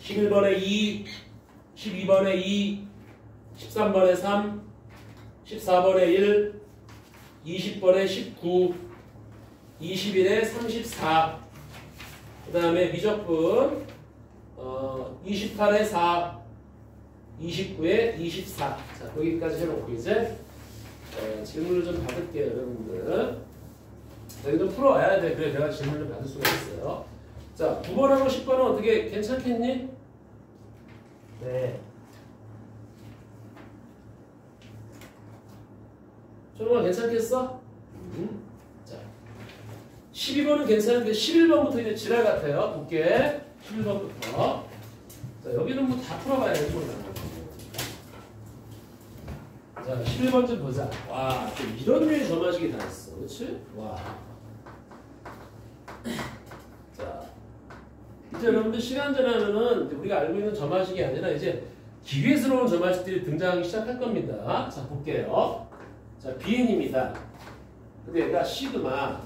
11번에 2, 12번에 2, 13번에 3, 14번에 1, 20번에 19, 21에 34, 그 다음에 미적분 28에 4, 29에 24. 자, 여기까지 해놓고 이제 질문을 좀 받을게요, 여러분들. 여기 좀 풀어와야 돼. 그래 내가 질문을 받을 수가 있어요. 자, 9번하고 10번은 어떻게 괜찮겠니? 네. 조금만 괜찮겠어? 자, 12번은 괜찮은데 11번부터 이제 지랄 같아요. 볼게. 11번부터. 자, 여기는 뭐 다 풀어봐야 돼. 자, 11번 좀 보자. 와, 또 이런 류의 점화식이 다 있어. 그렇지? 와. 자, 이제 여러분들 시간 지나면은 우리가 알고 있는 점화식이 아니라 이제 기괴스러운 점화식들이 등장하기 시작할 겁니다. 자, 볼게요. 자, BN입니다. 근데 얘가 시그마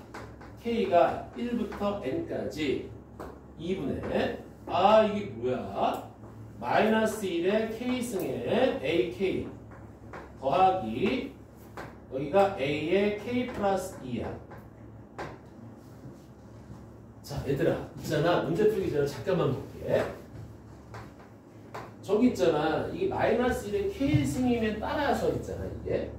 K가 1부터 N까지 2분의 이게 뭐야? 마이너스 1의 K승의 AK 더하기 여기가 A의 K 플러스 2야. 자, 얘들아 있잖아. 문제 풀기 전에 잠깐만 볼게. 저기 있잖아. 이게 마이너스 1의 K승임에 따라서 있잖아. 이게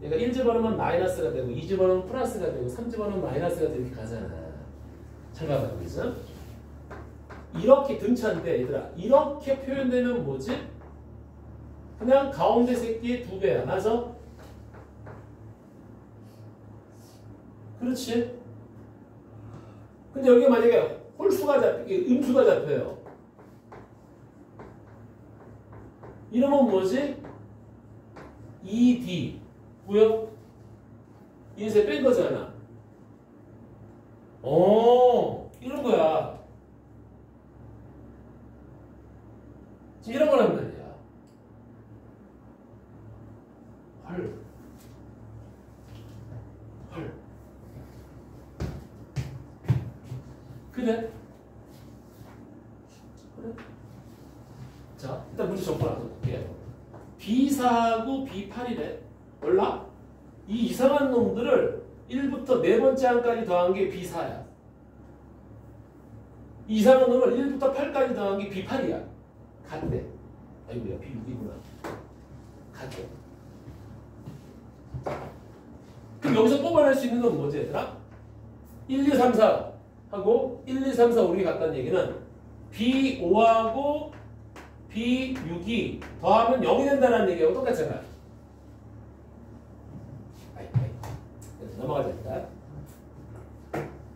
얘가 1집어넣으면 마이너스가 되고 2집어넣으면 플러스가 되고 3집어넣으면 마이너스가 되고 이렇게 가잖아. 잘 봐봐. 그래서 이렇게 등차인데 얘들아 이렇게 표현되면 뭐지? 그냥 가운데 새끼의 2배야. 맞아? 그렇지? 근데 여기 만약에 홀수가 음수가 잡혀요. 이러면 뭐지? 2D 뭐야? 인쇄 뺀 거잖아. 이런 거야. 지금 이런 거란 말이야. 헐. 그래? 자, 일단 문제 정보 나눠 볼게요. B4하고 B8이래. 몰라? 이 이상한 놈들을 1부터 네 번째 항까지 더한 게 B4야. 이 이상한 놈을 1부터 8까지 더한 게 B8이야. 같대. 아이고야, B6이구나. 같대. 그럼 여기서 뽑아낼 수 있는 건 뭐지, 얘들아? 1, 2, 3, 4 하고 1, 2, 3, 4, 5이 같다는 얘기는 B5하고 B6이 더하면 0이 된다는 얘기하고 똑같잖아. 넘어가자 일단.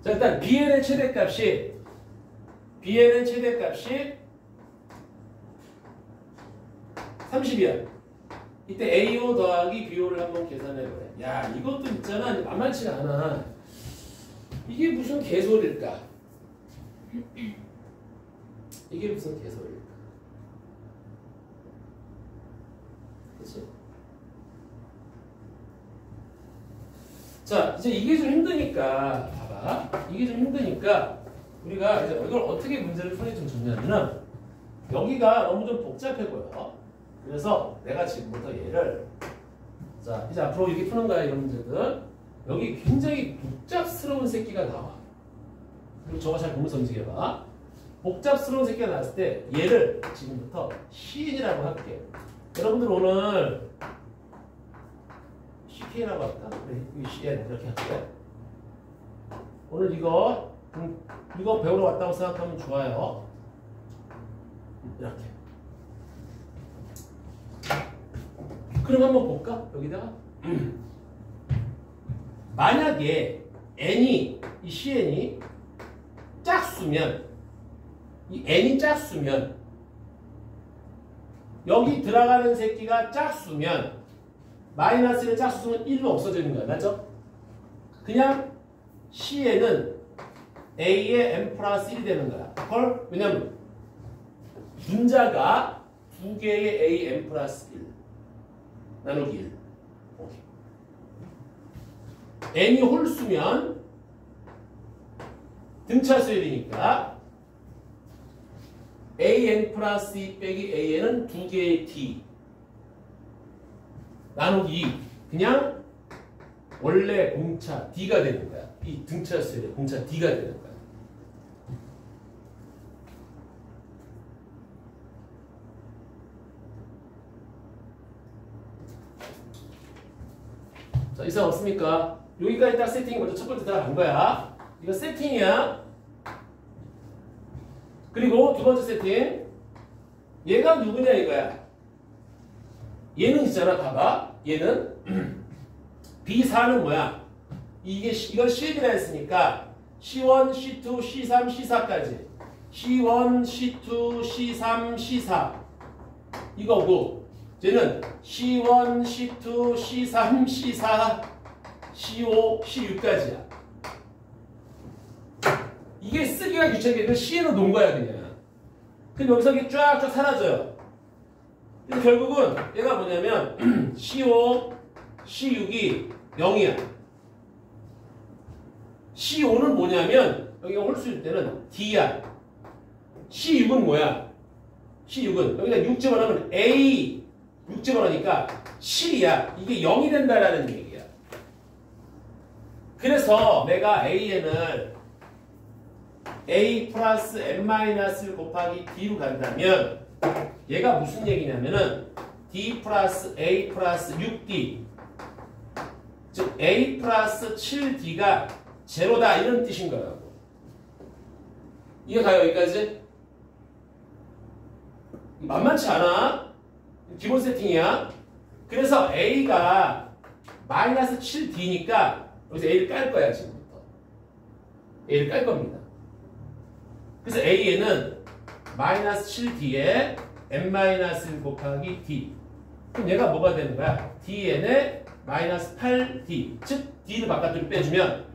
자, 일단 BN의 최대값이 BN의 최대값이 30이야. 이때 AO 더하기 BO를 한번 계산해보래. 야, 이것도 있잖아. 만만치가 않아. 이게 무슨 개소리일까? 이게 무슨 개소리일까? 그치? 자, 이제 이게 좀 힘드니까, 봐봐. 이게 좀 힘드니까, 우리가 이제 이걸 어떻게 문제를 풀이 좀 좋냐면은, 여기가 너무 좀 복잡해 보여. 그래서 내가 지금부터 얘를, 자, 이제 앞으로 이렇게 푸는 거야, 이런 문제들. 여기 굉장히 복잡스러운 새끼가 나와. 그리고 저거 잘 보면서 움직여봐. 복잡스러운 새끼가 나왔을 때 얘를 지금부터 시인이라고 할게. 여러분들 오늘 CK라고 할까? 그래, 이렇게 할게. 오늘 이거 이거 배우러 왔다고 생각하면 좋아요. 이렇게. 그럼 한번 볼까? 여기다가 만약에 n이 이 CN이 짝수면 이 n이 짝수면 여기 들어가는 새끼가 짝수면 마이너스의 짝수는 1로 없어지는 거야. 맞죠? 그냥 CN은 A의 n 플러스 1이 되는 거야. 헐? 왜냐면 분자가 두 개의 A n 플러스 1 나누기 1. 오케이. n이 홀수면 등차수열이니까 an 플러스 2 빼기 an은 두 개의 t 나누기 2. 그냥 원래 공차 d가 되는 거야. 이 등차수열의 공차 d가 되는 거야. 자, 이상 없습니까? 여기까지 딱 세팅이 먼저 첫 번째 들어간 거야. 이거 세팅이야. 그리고 두 번째 세팅. 얘가 누구냐 이거야. 얘는 있잖아. 봐봐. 얘는 B4는 뭐야? 이걸 C1이라 했으니까 C1, C2, C3, C4까지 C1, C2, C3, C4 이거고 쟤는 C1, C2, C3, C4, C5, C6까지야. 이게 쓰기가 귀찮게 이건 C로 놓은 거야 그냥. 그럼 여기서 이게 쫙쫙 사라져요. 근데 결국은 얘가 뭐냐면 C5, C6이 0이야. C5는 뭐냐면 여기가 홀수일 때는 D야. C6은 뭐야? C6은 여기다 6 집어넣으면 A 6 집어넣으니까 7이야. 이게 0이 된다라는 얘기야. 그래서 내가 AN을 A 플러스 N-1 곱하기 D로 간다면 얘가 무슨 얘기냐면은 D 플러스 A 플러스 6D 즉 A 플러스 7D가 제로다 이런 뜻인 거라고. 이해가요 여기까지? 만만치 않아? 기본 세팅이야. 그래서 A가 마이너스 7D니까 여기서 A를 깔 거야 지금부터. A를 깔 겁니다. 그래서 A에는 마이너스 7D에 n-1 곱하기 D. 그럼 얘가 뭐가 되는 거야? Dn에 마이너스 8D. 즉 D를 바깥으로 빼주면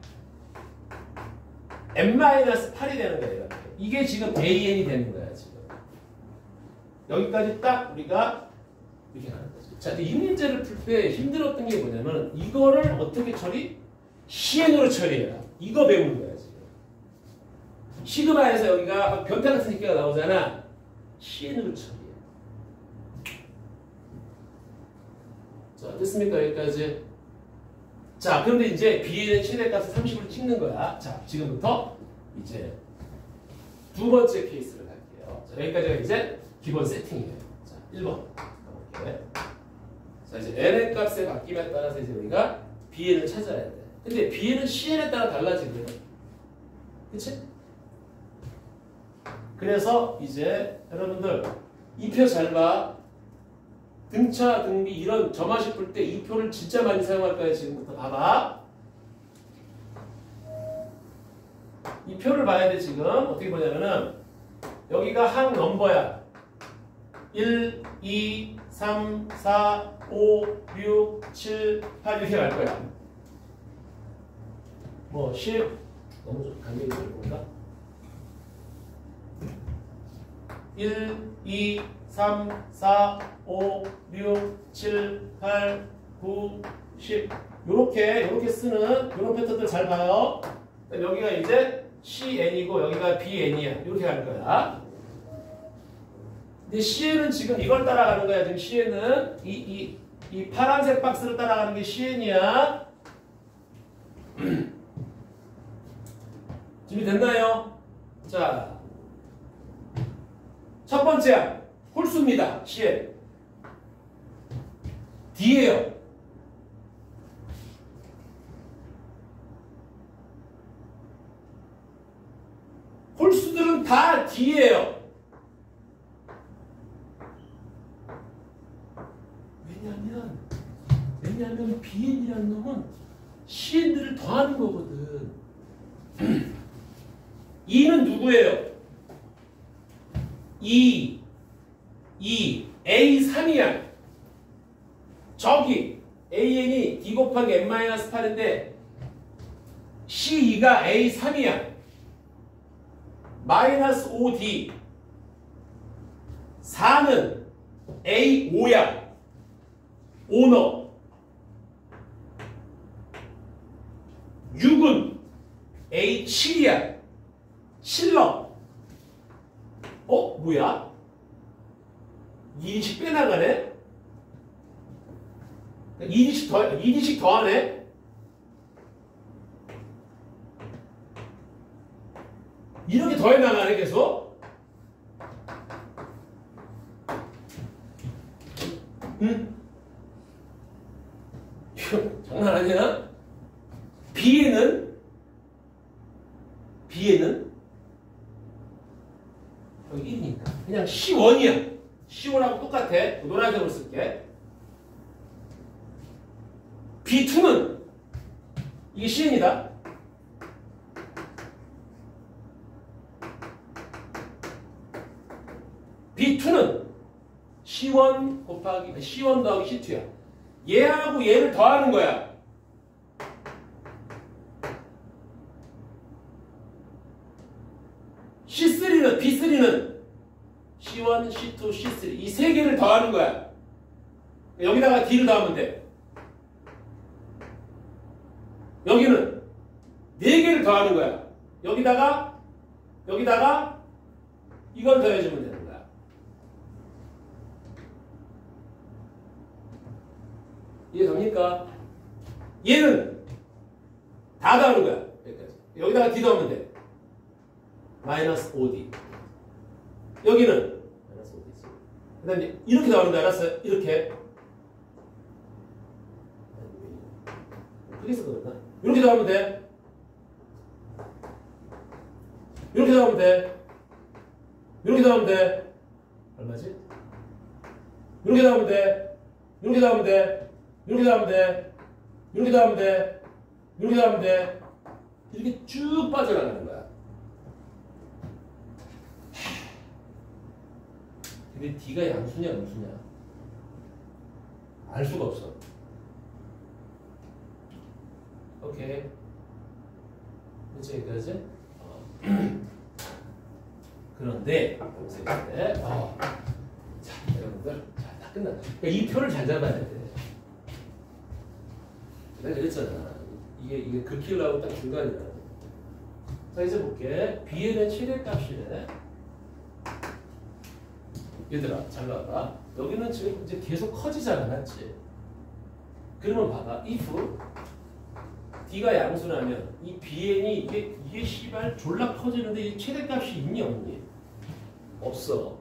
n-8이 되는 거예요. 이게 지금 AN이 되는 거야 지금. 여기까지 딱 우리가 이렇게 하는 거죠. 자, 이 문제를 풀 때 힘들었던 게 뭐냐면 이거를 어떻게 처리? CN으로 처리해라. 이거 배우는 거야 지금. 시그마에서 여기가 변태 같은 새끼가 나오잖아. CN으로 처리해. 자, 됐습니까? 여기까지. 자, 그런데 이제 B의 최대값을 30으로 찍는 거야. 자, 지금부터 이제 두 번째 케이스를 갈게요. 자, 여기까지가 이제 기본 세팅이에요. 자, 1번. 가볼게. 자, 이제 n의 값의 바뀜에 따라서 이제 우리가 Bn을 찾아야 돼. 근데 Bn은 CN에 따라 달라지거든. 그치? 그래서 이제 여러분들 이 표 잘 봐. 등차, 등비 이런 점화식 풀 때 이 표를 진짜 많이 사용할 거야. 지금부터 봐봐. 이 표를 봐야 돼 지금. 어떻게 보냐면은 여기가 항 넘버야. 1, 2, 3, 4, 5, 6, 7, 8 이렇게 갈 거야. 뭐 10, 너무 좀 간격이 넓은가? 1, 2, 3, 4, 5, 6, 7, 8, 9, 10 요렇게 쓰는 이런 패턴들 잘 봐요. 여기가 이제 CN이고 여기가 BN이야. 이렇게 갈 거야. 근데 CN은 지금 이걸 따라가는 거야. 지금 CN은 이 파란색 박스를 따라가는 게 CN이야. 준비됐나요? 자, 첫 번째 홀수입니다. CN. D예요. 다 D예요. 왜냐하면 BN이라는 놈은 CN들을 더하는 거거든. 2는 누구예요? 2, A3이야. 저기 AN이 D 곱하기 N-8인데 C2가 A3이야. 마이너스 5D. 4는 A5야. 오너. 6은 A7이야. 실러. 뭐야? 2D씩 빼나가네? 2D씩 더하네? 이렇게 더해나가네, 계속? 응? 이거 장난 아니야? B에는 여기 1이니까 그냥 C1이야. C1하고 똑같아. 노란색으로 쓸게. B2는 이게 CN이다. B2는 C1 곱하기 C1 더하기 C2야. 얘하고 얘를 더하는 거야. B3는 C1, C2, C3 이 세 개를 더하는 거야. 여기다가 D를 더하면 돼. 여기는 네 개를 더하는 거야. 여기다가 이걸 더해주면 되는 거야. 이해됩니까? 얘는 다 더하는 거야. 여기까지. 여기다가 D 더하면 돼. 마이너스 5D. 여기는 마이너스 5D. 그 다음에 이렇게 나오는 거 알았어요? 이렇게. 크게 써도 이렇게 나오면 돼. 이렇게 나오면 돼. 이렇게 나오면 돼. 얼마지? 이렇게 나오면 돼. 이렇게 나오면 돼. 이렇게 나오면 돼. 이렇게 나오면 돼. 이렇게 나오면 돼. 이렇게 쭉 빠져나가는 거야. 근데 D가 양수냐 음수냐 알 수가 없어. 오케이. 그치 여기까지? 그런데 자 여러분들 다 끝났다. 그러니까 이 표를 잘 잡아야 돼. 내가 그랬잖아. 이게 긁히려고 딱 중간이야. 자 이제 볼게. B에는 최대값이래. 얘들아 잘 봐봐. 여기는 지금 이제 계속 커지잖아, 맞지? 그러면 봐봐. if D가 양수라면 이 BN이 이게 씨발 졸라 커지는데 이 최대값이 있니 없니? 없어.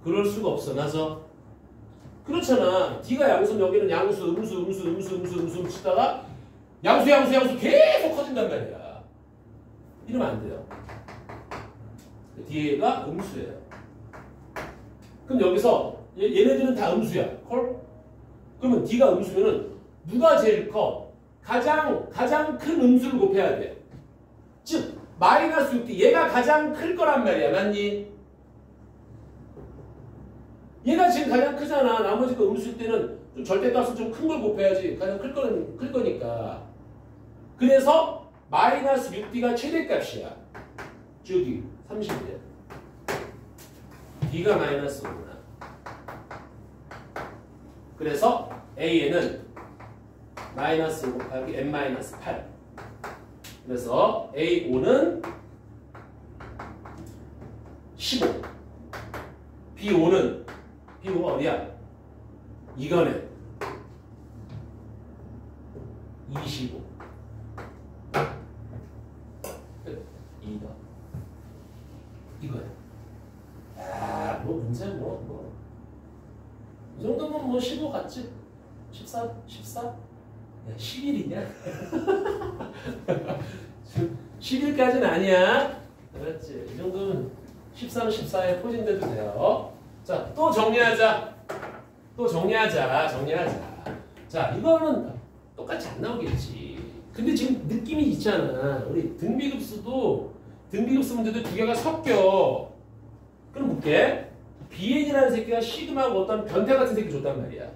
그럴 수가 없어. 맞아? 그렇잖아. D가 양수면 여기는 양수, 음수 치다가 양수 계속 커진단 말이야. 이러면 안 돼요. D가 음수예요. 그럼 여기서 얘네들은 다 음수야. 콜? 그러면 D가 음수면은 누가 제일 커? 가장 큰 음수를 곱해야 돼. 즉 마이너스 6D 얘가 가장 클 거란 말이야. 맞니? 얘가 지금 가장 크잖아. 나머지 그 음수일 때는 좀 절대값은 좀 큰 걸 곱해야지. 가장 클 거니까. 그래서 마이너스 6D가 최대값이야. 저기 30이야. D가 마이너스 5구나. 그래서 A에는 마이너스 5 곱하기 N-8. 그래서 A5는 15. B5는 어디야? 이거네. 25. 2다. 이거야. 뭐 문제 이 정도면 뭐 15 같지? 14? 11이냐? 11까지는 아니야. 알았지? 이 정도는 13, 14에 포진돼도 돼요. 자, 또 정리하자. 정리하자. 자, 이거는 똑같이 안 나오겠지. 근데 지금 느낌이 있잖아. 우리 등비급수도 등비급수 문제도 두 개가 섞여. 그럼 볼게. BN이라는 새끼가 시그마하고 어떤 변태 같은 새끼 줬단 말이야.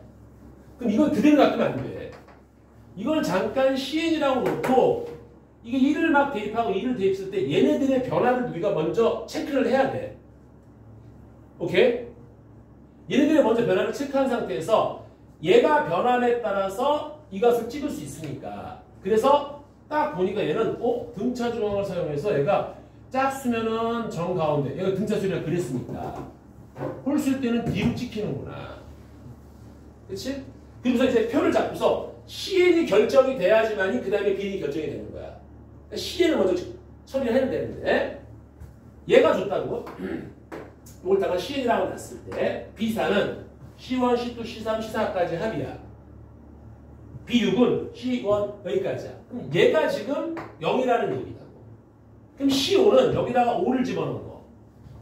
그럼 이걸 그대로 놔두면 안 돼. 이걸 잠깐 CN이라고 놓고 이게 1을 막 대입하고 2를 대입했을 때 얘네들의 변화를 우리가 먼저 체크를 해야 돼. 오케이? 얘네들의 먼저 변화를 체크한 상태에서 얘가 변함에 따라서 이것을 찍을 수 있으니까. 그래서 딱 보니까 얘는 등차 중앙을 사용해서 얘가 짝수면은 정가운데 얘가 등차 수리가 그랬으니까 홀수일 때는 뒤로 찍히는구나. 그치? 그래서 이제 표를 잡고서 CN이 결정이 돼야지만이 그 다음에 BN이 결정이 되는 거야. 그러니까 CN을 먼저 처리를 해야 되는데 얘가 줬다고 이걸 다가 CN이라고 놨을 때 B4는 C1, C2, C3, C4까지 합이야. B6은 C1 여기까지야. 그럼 얘가 지금 0이라는 얘기다고. 그럼 C5는 여기다가 5를 집어넣은 거.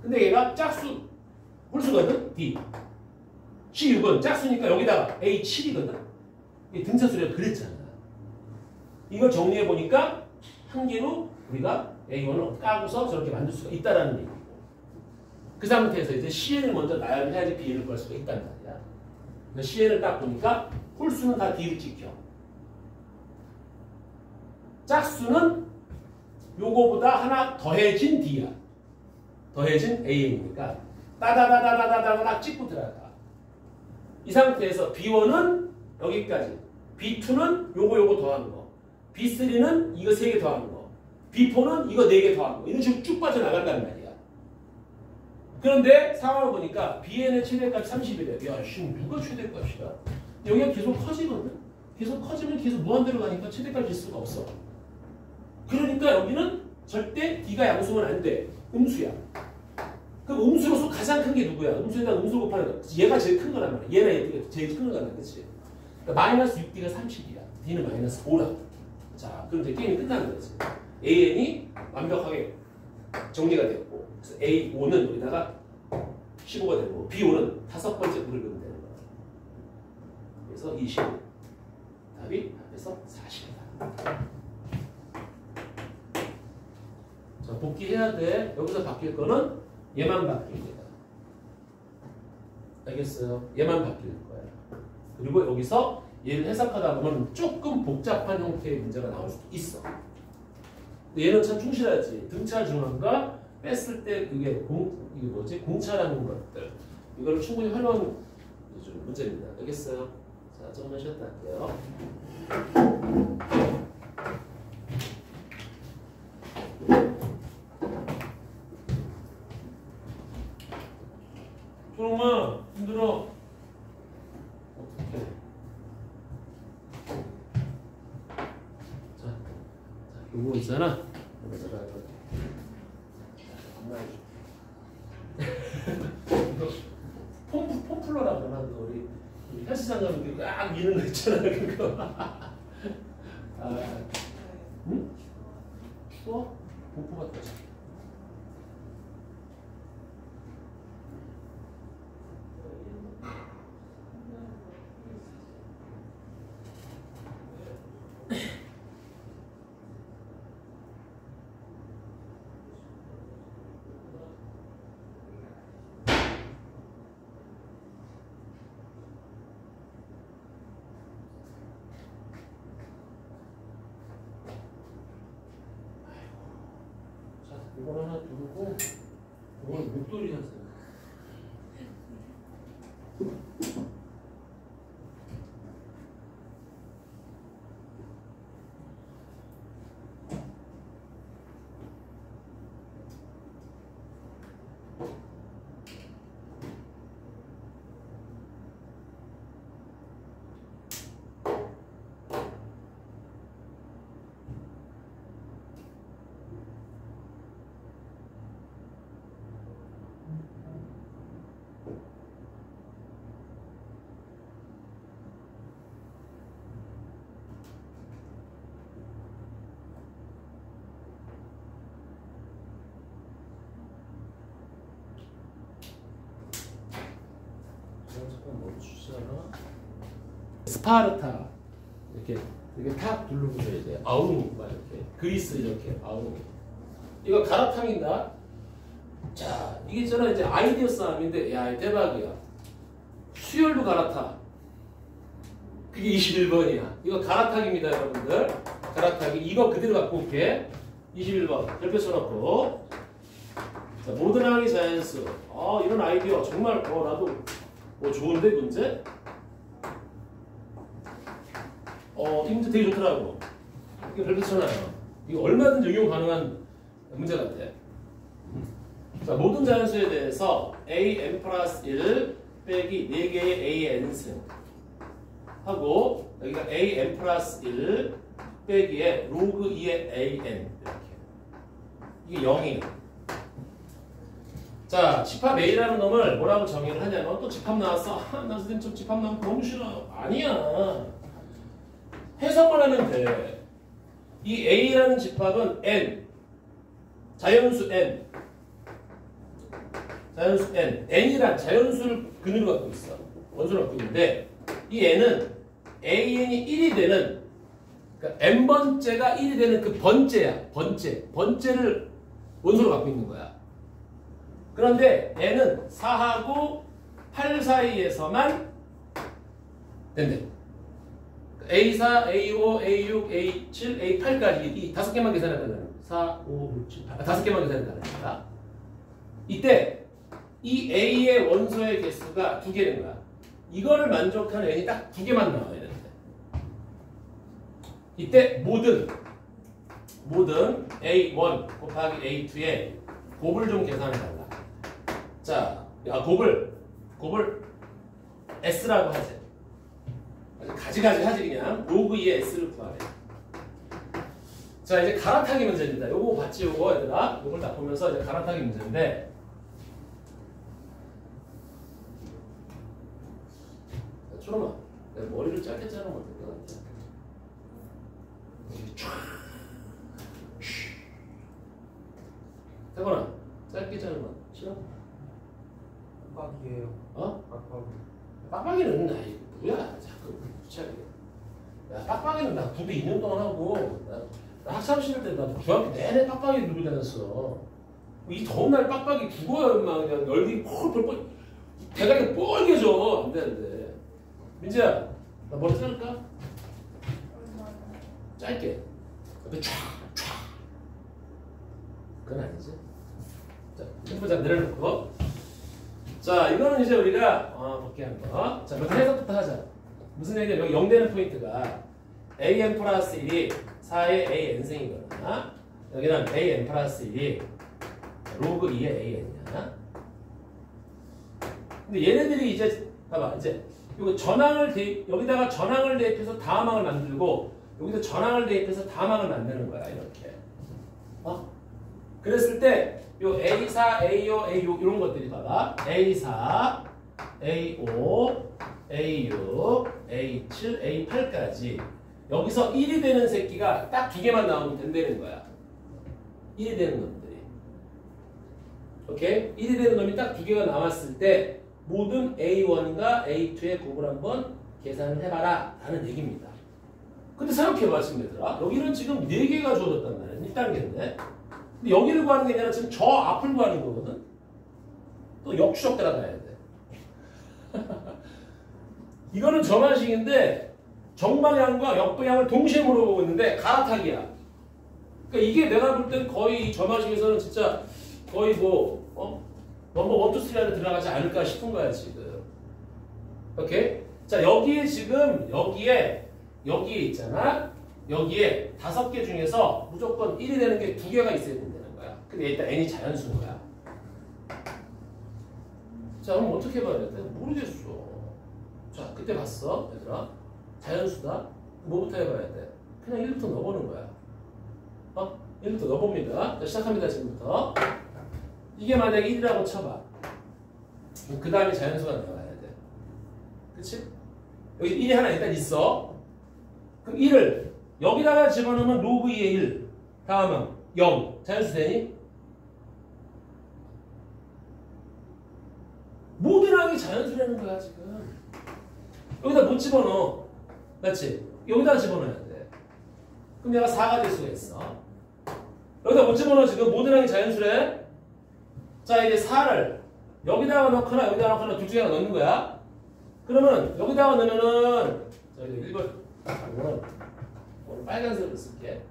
근데 얘가 짝수 홀수거든? D. C6은 짝수니까 여기다가 A7이거든? 이게 등차수리가 그랬잖아. 이걸 정리해보니까 한 개로 우리가 A1을 까고서 저렇게 만들 수가 있다는 얘기고. 그 상태에서 이제 CN을 먼저 나열해야지 B를 걸 수가 있단 말이야. 그러니까 CN을 딱 보니까 홀수는 다 D를 찍혀. 짝수는 요거보다 하나 더해진 D야. 더해진 AN이니까 따다다다다다다닥 찍고 들어가. 이 상태에서 B1은 여기까지, B2는 요거 더하는 거, B3는 이거 3개 더하는 거, B4는 이거 4개 더하는 거. 이런 식으로 쭉 빠져나간단 말이야. 그런데 상황을 보니까 BN의 최대값 30이래. 야, 씨, 누가 최대값이야? 여기가 계속 커지거든? 계속 커지면 계속 무한대로 가니까 최대값일 수가 없어. 그러니까 여기는 절대 D가 양수면 안 돼. 음수야. 그럼 음수로서 가장 큰 게 누구야? 음수에다 음수 곱하는 거. 얘가 제일 큰 거란 말이야. 얘랑 얘가 제일 큰 거란 말이지. 그러니까 마이너스 6D가 30이야. D는 마이너스 5라고. 자, 그럼 이제 게임이 끝나는 거지. AN이 완벽하게 정리가 됐고, 그래서 A5는 여기다가 15가 되고, B5는 5번째 뿔을 그리면 되는 거야. 그래서 20. 답이 앞에서 40이다. 자, 복귀해야 돼. 여기서 바뀔 거는 얘만 바뀝니다. 알겠어요? 얘만 바뀔 거야. 그리고 여기서 얘를 해석하다 보면 조금 복잡한 형태의 문제가 나올 수도 있어. 근데 얘는 참 충실하지. 등차 중앙과 뺐을 때 그게 이게 뭐지? 공차라는 것들. 이걸 충분히 활용한 문제입니다. 알겠어요? 자, 조금만 쉬었다 할게요. 조롱아, 힘들어. 어떡해. 자, 요거 있잖아. 여기다가 이거 폼플러라 그러나 우리 헬스장 가면 이렇게 막 미는 거 있잖아. 그거. 아, 응? 추워? 공포 같다. 이걸 하나 두고 이걸 목도리 하세요. 주잖아. 스파르타 이렇게 탁 둘러보셔야 돼. 아웅 막 이렇게 그리스 이렇게 아웅. 이거 가라탕인다. 자 이게 있잖아 이제 아이디어 싸움인데 야 대박이야. 수열로 갈아타. 그게 21번이야. 이거 갈아타기입니다 여러분들. 갈아타기 이거 그대로 갖고 올게. 21번 별표 써놓고. 자, 모던하기 자연수. 이런 아이디어 정말 나도 좋은데 문제? 이 문제 되게 좋더라고. 이거 별표 써놔요. 이거 얼마든지 응용 가능한 문제 같아. 자, 모든 자연수에 대해서 a(n 플러스 1) 빼기 4개의 a(n)승 하고 여기가 a(n 플러스 1) 빼기에 로그 2의 a(n) 이렇게. 이게 0이에요. 자, 집합 A라는 놈을 뭐라고 정의를 하냐면 또 집합 나왔어. 나 선생님 좀 집합 나오면 너무 싫어요. 아니야. 해석을 하면 돼. 이 A라는 집합은 N, 자연수 N, 자연수 N, N이란 자연수를 근으로 갖고 있어. 원소를 갖고 있는데 이 N은 AN이 1이 되는 그러니까 N번째가 1이 되는 그 번째야. 번째를 원소로 갖고 있는 거야. 그런데 N은 4하고 8 사이에서만 된대. A4, A5, A6, A7, A8까지 이 5개만 계산한다는 4, 5, 6, 7, 8 5개만 계산한다는 거야. 이때 이 A의 원소의 개수가 2개는 거야. 이거를 만족하는 N이 딱 2개만 나와야 되는데 이때 모든 A1 곱하기 A2의 곱을 좀 계산해달라. 자, 곱을 S라고 하지. 가지가지 하지 그냥. 로그 2의 S를 구하래. 자, 이제 갈아타기 문제입니다. 요거 봤지 요거 얘들아? 요걸 딱 보면서 이제 갈아타기 문제인데 초롬아, 내가 머리를 짧게 자르면 어떨 것 같아? 태건아, 짧게 자르면 싫어? 빡빡이에요. 빡빡이. 빡빡이는 나이 뭐야? 자꾸 구차하게. 야, 빡빡이는 나 군대 2년 동안 하고 나 학창 시절 때 나 중학교 내내 빡빡이 들고 다녔어. 이 더운 날 빡빡이 죽어요, 막 그냥 열기 펄펄 대가리가 뻘개져. 안 돼, 안 돼. 민지야, 나 머리 자를까? 짧게. 옆에 촥. 그건 아니지. 자, 템포 내려놓고. 자, 이거는 이제 우리가 볼게 한번. 자, 먼저 해석부터 하자. 무슨 얘기냐면 여기 0되는 포인트가 an 플러스 1이 4의 an승이거나 여기는 an 플러스 1이 로그 2의 an이야. 근데 얘네들이 이제 봐봐 이제 이거 여기다가 전항을 대입해서 다항을 만들고 여기서 전항을 대입해서 다항을 만드는 거야 이렇게. 그랬을 때 요 A4, A5, A6 이런 것들이 봐봐. A4, A5, A6, A7, A8까지 여기서 1이 되는 새끼가 딱 2개만 나오면 된다는 거야. 1이 되는 놈들이. 오케이? 1이 되는 놈이 딱 2개가 나왔을 때 모든 A1과 A2의 곱을 한번 계산을 해봐라 라는 얘기입니다. 근데 생각해봐 지금 얘들아. 여기는 지금 4개가 주어졌단 말이야. 1단계인데. 근데 여기를 구하는 게 아니라 지금 저 앞을 구하는 거거든. 또 역추적 따라가야 돼. 이거는 저만식인데 정방향과 역방향을 동시에 물어보고 있는데 갈아타기야. 그러니까 이게 내가 볼 땐 거의 저만식에서는 진짜 거의 넘버 1, 2, 3 안에 들어가지 않을까 싶은 거야 지금. 오케이? 자 여기에 지금 여기에 있잖아. 여기에 5개 중에서 무조건 1이 되는 게 2개가 있어야 된다는 거야. 근데 일단 n이 자연수인 거야. 자 그럼 어떻게 봐야 돼? 모르겠어. 자 그때 봤어 얘들아. 자연수다. 뭐부터 해봐야 돼? 그냥 1부터 넣어보는 거야. 1부터 넣어봅니다. 자 시작합니다 지금부터. 이게 만약에 1이라고 쳐봐. 그 다음에 자연수가 나와야 돼. 그치? 여기 1이 하나 일단 있어. 그럼 1을 여기다가 집어넣으면 로그 2의 1 다음은 0 자연수 되니? 모든 항이 자연수라는 거야 지금. 여기다 못 집어넣어. 맞지? 여기다 집어넣어야 돼. 그럼 얘가 4가 될 수가 있어. 여기다 못 집어넣어. 지금 모든 항이 자연수래. 자, 이제 4를 여기다가 넣거나 여기다가 넣거나 둘 중에 하나 넣는 거야. 그러면 여기다가 넣으면은 자, 이제 1번 오늘 빨간색으로 쓸게.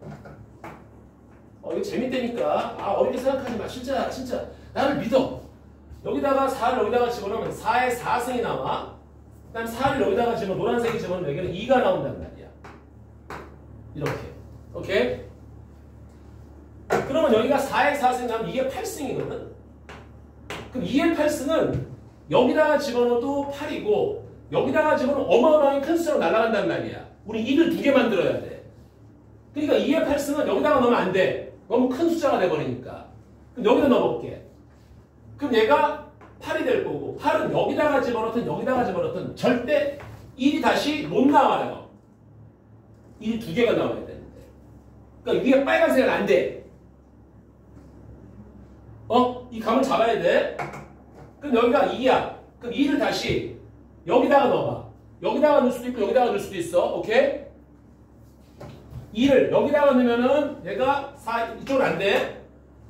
이거 재밌다니까. 어렵게 생각하지 마. 진짜 나를 믿어. 여기다가 4를 여기다가 집어넣으면 4의 4승이 나와. 그 다음 4를 여기다가 집어넣으면 노란색이 집어넣으면 여기는 2가 나온단 말이야. 이렇게. 오케이? 그러면 여기가 4의 4승이 나오면 이게 8승이거든? 그럼 2의 8승은 여기다가 집어넣어도 8이고 여기다가 집어넣으면 어마어마하게 큰 숫자로 날아간단 말이야. 우리 2를 2개 만들어야 돼. 그러니까 2의 8승은 여기다가 넣으면 안 돼. 너무 큰 숫자가 돼버리니까. 그럼 여기다 넣어볼게. 그럼 얘가 8이 될 거고 8은 여기다가 집어넣든 절대 1이 다시 못 나와요. 1이 2개가 나와야 되는데. 그러니까 위에 빨간색은 안 돼. 이 감을 잡아야 돼. 그럼 여기가 2야. 그럼 2를 다시 여기다가 넣어봐. 여기다가 넣을 수도 있고 여기다가 넣을 수도 있어. 오케이? 2를 여기다가 넣으면은 얘가 4, 이쪽은 안 돼.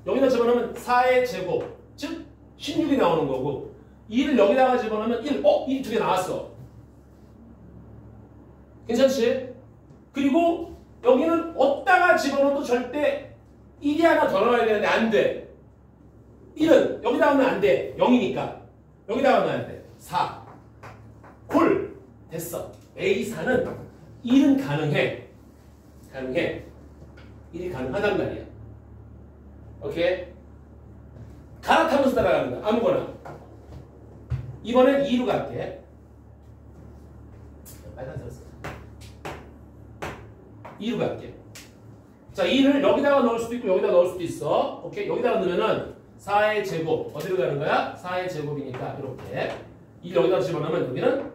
여기다 집어넣으면 4의 제곱, 즉 16이 나오는 거고 2를 여기다가 집어넣으면 1, 1이 2개 나왔어. 괜찮지? 그리고 여기는 어디다가 집어넣어도 절대 1이 하나 더 넣어야 되는데 안 돼. 1은 여기다가 넣으면 안 돼. 0이니까. 여기다가 넣어야 돼. 4. 콜. 됐어. A4는 1은 가능해. 1이 가능하단 말이야. 오케이? 갈아타면서 따라가는 거야. 아무거나. 이번엔 2로 갈게. 빨간색 써. 2로 갈게. 자, 2를 여기다가 넣을 수도 있고 여기다 넣을 수도 있어. 오케이? 여기다가 넣으면은 4의 제곱. 어디로 가는 거야? 4의 제곱이니까 이렇게. 2 여기다 집어넣으면 여기는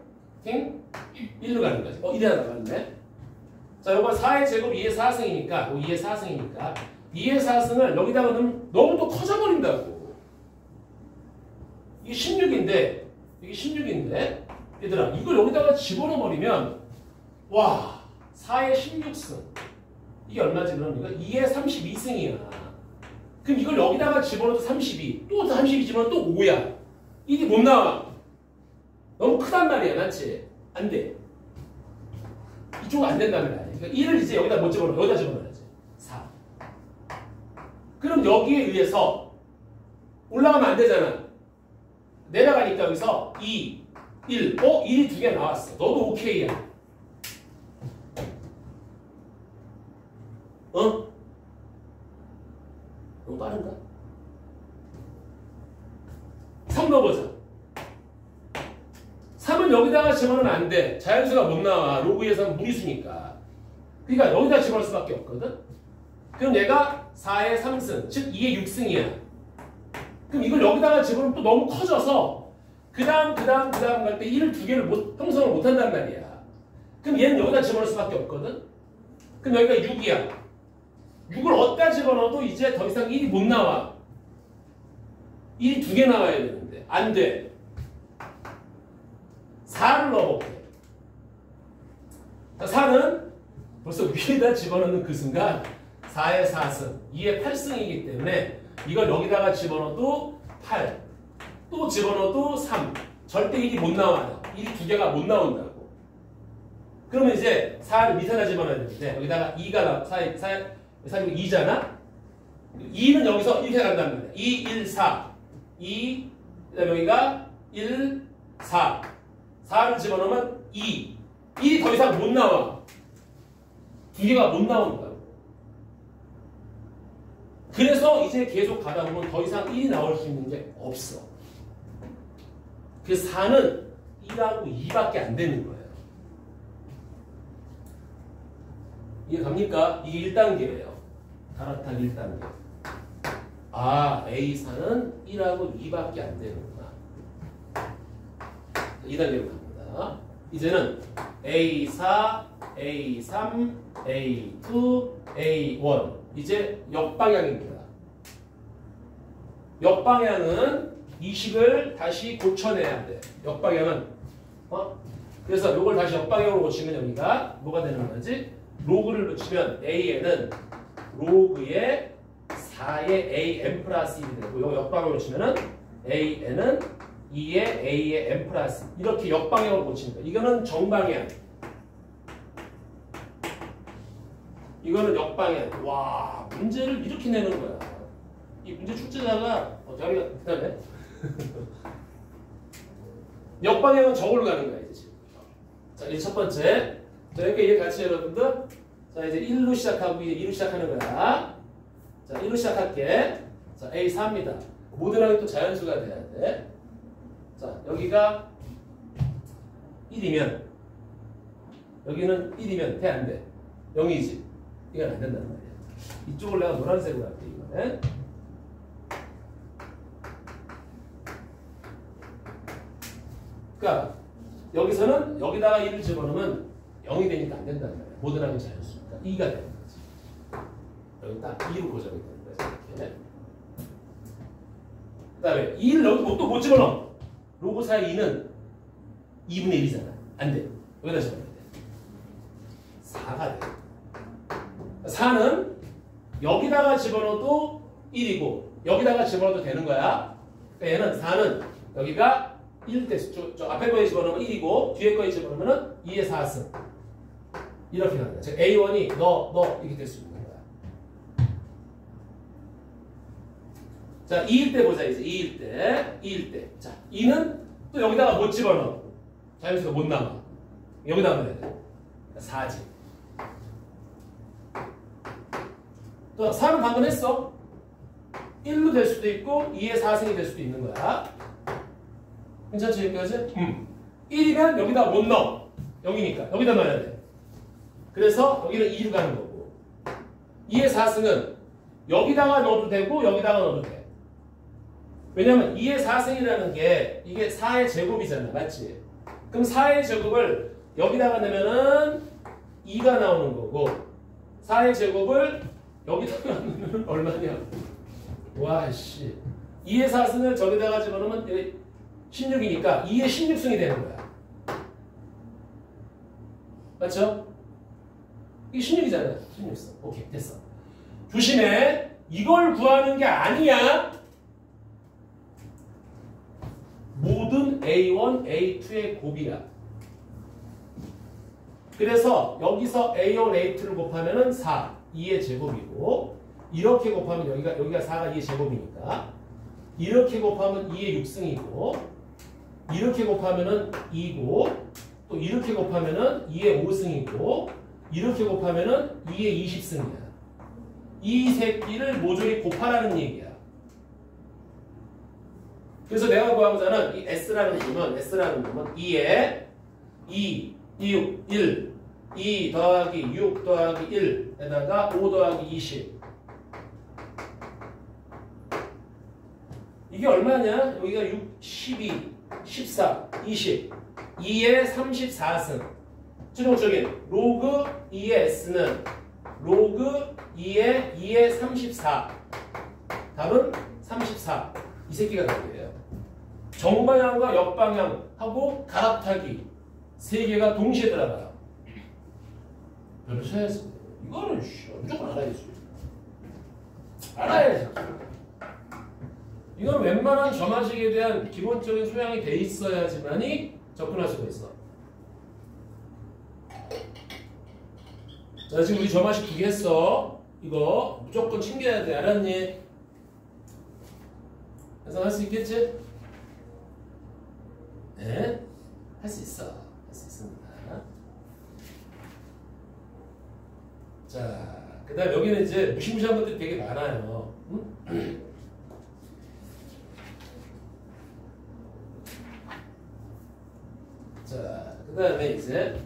1로 가는 거지. 1이 하나 나갔네. 자, 요거 4의 제곱 2의 4승이니까 2의 4승이니까 2의 4승을 여기다가 넣으면 너무 또 커져버린다고. 이게 16인데 얘들아 이걸 여기다가 집어넣어버리면 와 4의 16승 이게 얼마지 그럼? 이거 2의 32승이야. 그럼 이걸 여기다가 집어넣어도 32 또 32 집어넣어도 또 5야. 이게 못 나와. 너무 크단 말이야. 맞지? 안 돼. 이쪽은 안 된다는 말이야. 그러니까 1을 이제 여기다 못 집어넣어. 여기다 집어넣어야지. 4. 그럼 여기에 의해서 올라가면 안 되잖아. 내려가니까 여기서 2, 1. 1이 2개 나왔어. 너도 오케이야. 너무 빠른가? 3 넣어보자. 3은 여기다가 집어넣으면 안 돼. 자연수가 못 나와. 로그 2에서는 무리수니까. 그러니까 여기다 집어넣을 수밖에 없거든. 그럼 얘가 4의 3승, 즉 2의 6승이야. 그럼 이걸 여기다가 집어넣으면 또 너무 커져서 그 다음 갈 때 1을 2개를 형성을 못한단 말이야. 그럼 얘는 여기다 집어넣을 수밖에 없거든. 그럼 여기가 6이야. 6을 어디다 집어넣어도 이제 더 이상 1이 못 나와. 1이 2개 나와야 되는데 안 돼. 4를 넣어볼게. 4는 벌써 위에다 집어넣는 그 순간 4의 4승, 2의 8승이기 때문에 이걸 여기다가 집어넣어도 8, 또 집어넣어도 3. 절대 1이 못 나와요. 1이 2개가 못 나온다고. 그러면 이제 4를 밑에다 집어넣어야 되는데 여기다가 2가 나와. 4는 2잖아? 2는 여기서 이렇게 간단 말이야. 2, 1, 4. 2, 그다음에 여기가 1, 4. 4를 집어넣으면 2. 1이 더 이상 못 나와. 2개가 못 나온다고. 그래서 이제 계속 가다 보면 더 이상 1이 나올 수 있는 게 없어. 그래서 4는 1하고 2밖에 안 되는 거예요. 이해 갑니까? 이게 1단계예요. 갈아타기 1단계. A4는 1하고 2밖에 안 되는구나. 2단계로 갑니다. 이제는 A4, A3, A2, A1. 이제 역방향입니다. 역방향은 이 식을 다시 고쳐내야 돼. 역방향은 그래서 이걸 다시 역방향으로 고치면 여기가 뭐가 되는 거지? 로그를 붙이면 AN은 로그의 4의 AN 플러스 1이 되고 이거 역방향으로 고치면은 AN은 2의 A의 N 플러스 이렇게 역방향으로 고칩니다. 이거는 정방향. 이거는 역방향. 와, 문제를 이렇게 내는 거야. 이 문제 출제자가 대가리가 대단해. 역방향은 저걸로 가는 거야, 이제 지금. 자, 이제 첫 번째. 자, 이렇게 이해 같이 여러분들. 자, 이제 1로 시작하고 이제 2로 시작하는 거야. 자, 1로 시작할게. 자, A4입니다. 모든 게 또 자연수가 돼야 돼. 자, 여기가 1이면 여기는 1이면 돼, 안 돼? 0이지. 이건 안 된단 말이야. 이쪽을 내가 노란색으로 할게, 이거는. 그러니까 여기서는 여기다가 1을 집어넣으면 0이 되니까 안 된단 말이야. 모든 항이 자연수니까 2가 되는 거지. 여기 딱 2로 고정이 되는 거야. 이렇게. 그 다음에 2를 여기 또 못 집어넣어. 로그 사이 2는 2분의 1이잖아. 안 돼. 여기다 집어넣어야 돼. 4가 돼. 4는 여기다가 집어넣어도 1이고 여기다가 집어넣어도 되는 거야. 그러니까 얘는 4는 여기가 1 대, 저 앞에 거에 집어넣으면 1이고 뒤에 거에 집어넣으면 2의 4승. 이렇게 가는 거야. 즉 A1이 너 이렇게 될 수 있는 거야. 자, 2일 때 보자 이제. 2일 때. 자, 2는 또 여기다가 못 집어넣어. 자연수가 못 남아. 여기다가 넣어야 돼. 4지. 또 4는 방금 했어. 1로 될 수도 있고 2의 4승이 될 수도 있는 거야. 괜찮지 여기까지? 1이면 여기다 못 넣어. 0이니까 여기다 넣어야 돼. 그래서 여기는 2로 가는 거고 2의 4승은 여기다가 넣어도 되고 여기다가 넣어도 돼. 왜냐면 2의 4승이라는 게 이게 4의 제곱이잖아. 맞지? 그럼 4의 제곱을 여기다가 넣으면은 2가 나오는 거고 4의 제곱을 여기다가 넣으면 얼마냐? 와 씨. 2의 4승을 저기다가 집어넣으면 16이니까 2의 16승이 되는 거야. 맞죠? 이게 16이잖아. 16승. 오케이, 됐어. 조심해. 이걸 구하는 게 아니야. 모든 A1, A2의 곱이야. 그래서 여기서 A1, A2를 곱하면은 4, 2의 제곱이고 이렇게 곱하면 여기가 4가 2의 제곱이니까 이렇게 곱하면 2의 6승이고 이렇게 곱하면은 2고 또 이렇게 곱하면은 2의 5승이고 이렇게 곱하면은 2의 20승이야. 이 새끼를 모조리 곱하라는 얘기야. 그래서 내가 구하고자는 이 S라는 놈은 2에 2, 6, 1, 2 더하기 6 더하기 1에다가 5 더하기 20 이게 얼마냐? 여기가 6, 12, 14, 20 2의 34승 최종적인 로그 2의 S는 로그 2의 34 답은 34 이 새끼가 답이에요. 정방향과 역방향하고 갈아타기 세 개가 동시에 들어가요. 별로 쳐야지. 이거는 무조건 알아야지. 알아야지. 이건 웬만한 점화식에 대한 기본적인 소양이 돼 있어야지만이 접근할 수가 있어. 자, 지금 우리 점화식 2개 했어. 이거 무조건 챙겨야 돼. 알았니? 해석할 수 있겠지? 네? 할 수 있어. 할 수 있습니다. 자, 그 다음 여기는 이제 무시무시한 것들이 되게 많아요. 응? 자, 그 다음에 이제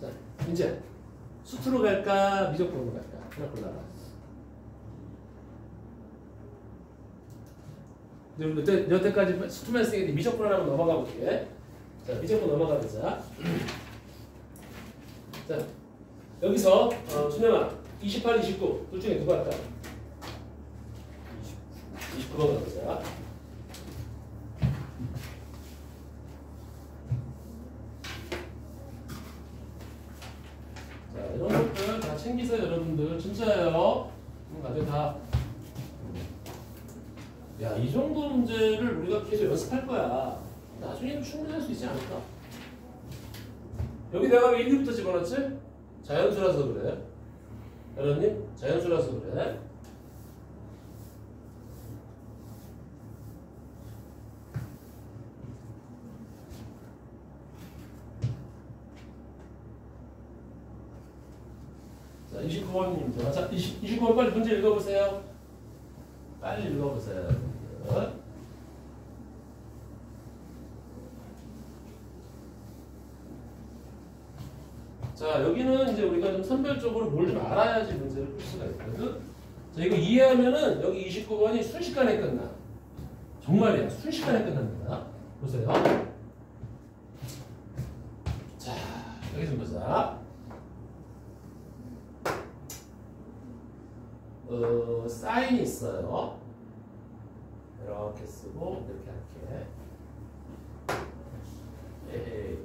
자, 이제 수투로 갈까 미적분으로 갈까? 하나 골라봐. 여태까지 수투만 쓰겠는데 미적분을 한번 넘어가 볼게. 자, 미적분 넘어가 보자. 자, 여기서 준영아 28, 29 둘 중에 누가 할까? 29번 가보자. 생기세요, 여러분들. 진짜예요. 가져 다. 야, 이 정도 문제를 우리가 계속 연습할 거야. 나중에는 충분히 할 수 있지 않을까? 여기 내가 왜 1부터 집어넣었지? 자연수라서 그래. 여러분님, 자연수라서 그래. 자, 29번입니다. 자, 29번 빨리 문제 읽어보세요. 빨리 읽어보세요. 자, 여기는 이제 우리가 좀 선별적으로 뭘 좀 알아야지 문제를 풀 수가 있거든. 자, 이거 이해하면은 여기 29번이 순식간에 끝나. 정말이야. 순식간에 끝납니다. 보세요. 자, 여기 좀 보자. 사인이 있어요. 이렇게 쓰고 이렇게 할게. 에헤이.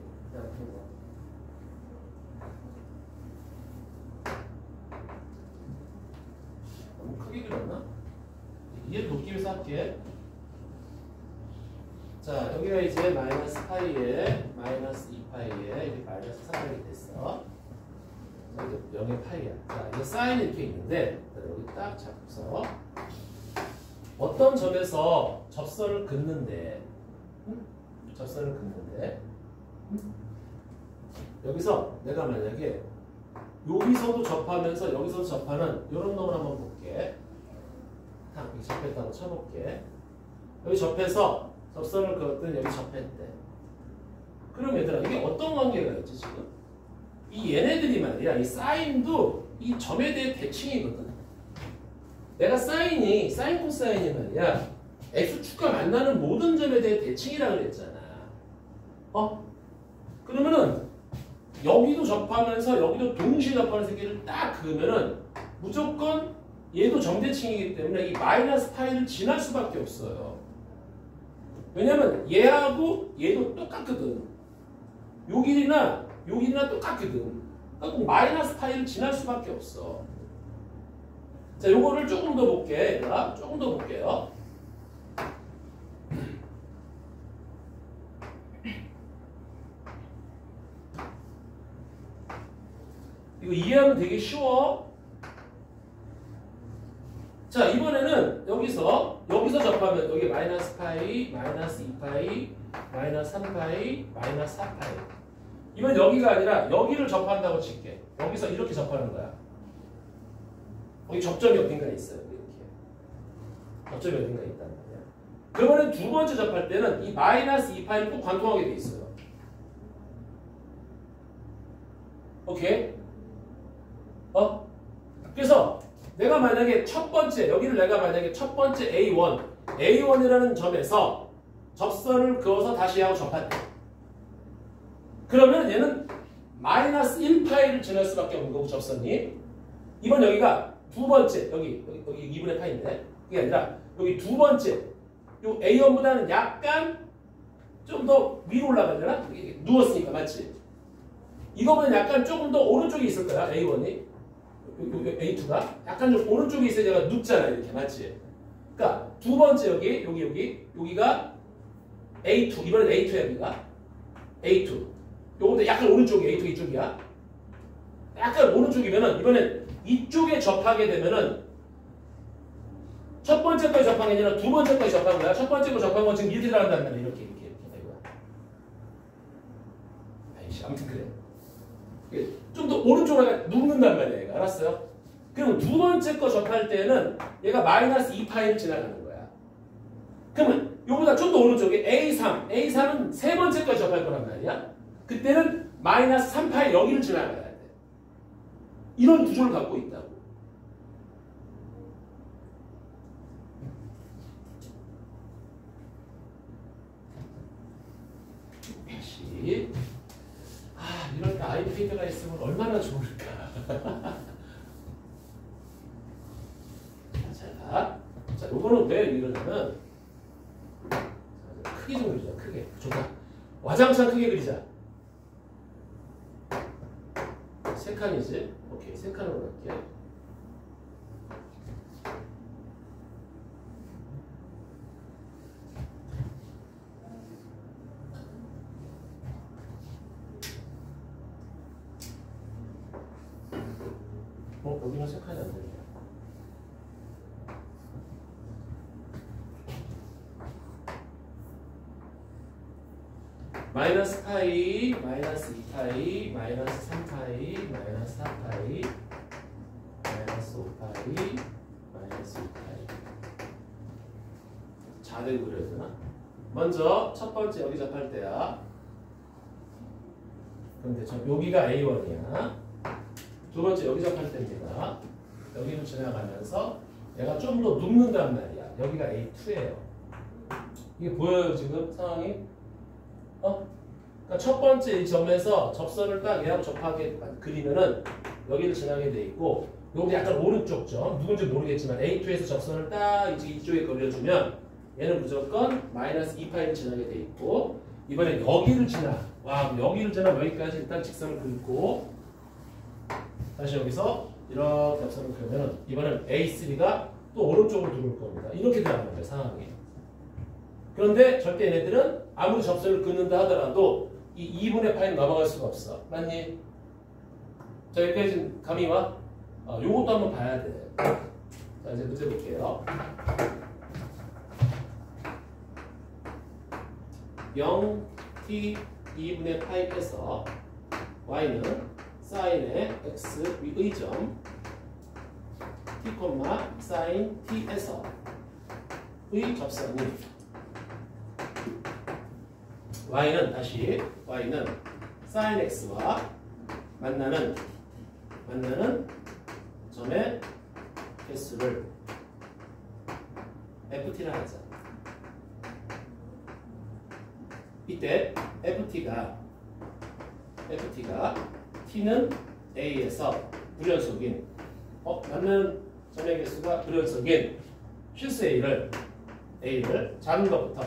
너무 크게 그렸나? 이해를 돕기 위해서 할게. 자, 여기가 이제 마이너스 파이에 마이너스 2파이에 이렇게 마이너스 3파이 됐어. 이게 0의 파이야. 자, 이게 사인이 이렇게 있는데 여기 딱 잡고서 어떤 점에서 접선을 긋는데 접선을 긋는데 여기서 내가 만약에 여기서도 접하면서 여기서도 접하는 이런 놈을 한번 볼게. 딱 여기 접했다고 쳐볼게. 여기 접해서 접선을 그었더니 여기 접했대. 그럼 얘들아 이게 어떤 관계가 있지 지금? 이 얘네들이 말이야 이 사인도 이 점에 대해 대칭이거든. 내가 사인이 사인 코사인이 말이야 x축과 만나는 모든 점에 대해 대칭이라고 그랬잖아. 그러면은 여기도 접하면서 여기도 동시에 접하는 새끼를 딱 그으면은 무조건 얘도 점대칭이기 때문에 이 마이너스 파이를 지날 수밖에 없어요. 왜냐면 얘하고 얘도 똑같거든. 요 길이나 똑같거든. 그러니까 마이너스 파이를 지날 수밖에 없어. 자, 요거를 조금 더 볼게. 얘들아. 조금 더 볼게요. 이거 이해하면 되게 쉬워. 자, 이번에는 여기서 접하면 여기 마이너스 파이, 마이너스 2파이, 마이너스 3파이, 마이너스 4파이. 이번 여기가 아니라 여기를 접한다고 칠게. 여기서 이렇게 접하는 거야. 여기 접점이 어딘가 있어요. 이렇게. 접점이 어딘가 있단 말이야. 그러면 두 번째 접할 때는 이 마이너스 2파이를 꼭 관통하게 돼 있어요. 오케이? 그래서 내가 만약에 첫 번째 A1이라는 점에서 접선을 그어서 다시 하고 접한대. 그러면 얘는 마이너스 1파이를 지날 수밖에 없는 거고 접선이. 이번 여기가 두 번째 여기 2분의 파이인데 그게 아니라 여기 두 번째 요 A1보다는 약간 좀 더 위로 올라가려나? 누웠으니까 맞지? 이거보다 약간 조금 더 오른쪽에 있을 거야 A1이. A2가 약간 좀 오른쪽에 있어야 얘가 눕잖아 이렇게 맞지? 그러니까 두 번째 여기가 A2 이번엔 A2야 여기가 A2 요거보다 약간 오른쪽이 A2 이쪽이야. 약간 오른쪽이면은 이번엔 이쪽에 접하게 되면은 첫 번째 거에 접한 게 아니라 두 번째 거에 접한 거야. 첫 번째 거 접한 건 지금 이렇게 들어간다는 말이야. 이렇게 아이씨 아무튼 그래. 좀 더 오른쪽으로 눕는단 말이야 얘가. 알았어요? 그러면 두 번째 거 접할 때는 얘가 마이너스 2파이를 지나가는 거야. 그러면 요보다 좀 더 오른쪽에 A3은 세 번째 거 접할 거란 말이야. 그때는 마이너스 3파이 여기를 지나가야 돼. 이런 구조를 갖고 있다고. 다시 이럴 때 아이패드가 있으면 얼마나 좋을까. 자, 요거는 왜 이러냐면 크게 좀 그리자. 크게. 좋다. 와장창 크게 그리자. 세 칸이지? 오케이. 세 칸으로 갈게. 여기는 세 칸이 안 되네. 마이너스 파이, 마이너스 2파이, 마이너스 3파이, 마이너스 4파이, 마이너스 5파이, 마이너스 2파이. 자를 그려야 되나? 먼저 첫 번째 여기 접할 때야. 그런데 여기가 A1이야. 두 번째 여기 접할 때입니다. 여기를 지나가면서 얘가 좀 더 눕는단 말이야. 여기가 A2예요. 이게 보여요 지금 상황이? 그러니까 첫 번째 이 점에서 접선을 딱 얘하고 접하게 그리면은 여기를 지나게 돼 있고, 여기 약간 오른쪽 점 누군지 모르겠지만 A2에서 접선을 딱 이쪽에 그려주면 얘는 무조건 마이너스 2파이를 지나게 돼 있고, 이번에 여기를 지나. 와, 여기를 지나 여기까지 일단 직선을 긋고 다시 여기서 이렇게 접선을 그리면 이번엔 A3가 또 오른쪽으로 들어올 겁니다. 이렇게 들어가는 거예요 상황이. 그런데 절대 얘네들은 아무리 접선을 긋는다 하더라도 이 2분의 파이는 넘어갈 수가 없어. 맞니? 자, 여기까지 감이 와? 요것도 한번 봐야 돼. 자, 이제 문제 볼게요. 0t 2분의 파이에서 y는 사인의 x 위의 점 t, 사인 t에서 의 접선이 y는 다시 y는 사인 x와 만나는 점의 개수를 ft라 하자. 이때 ft가 t는 a에서 불연속인 만나는 점의 개수가 불연속인 실수 a를 작은 것부터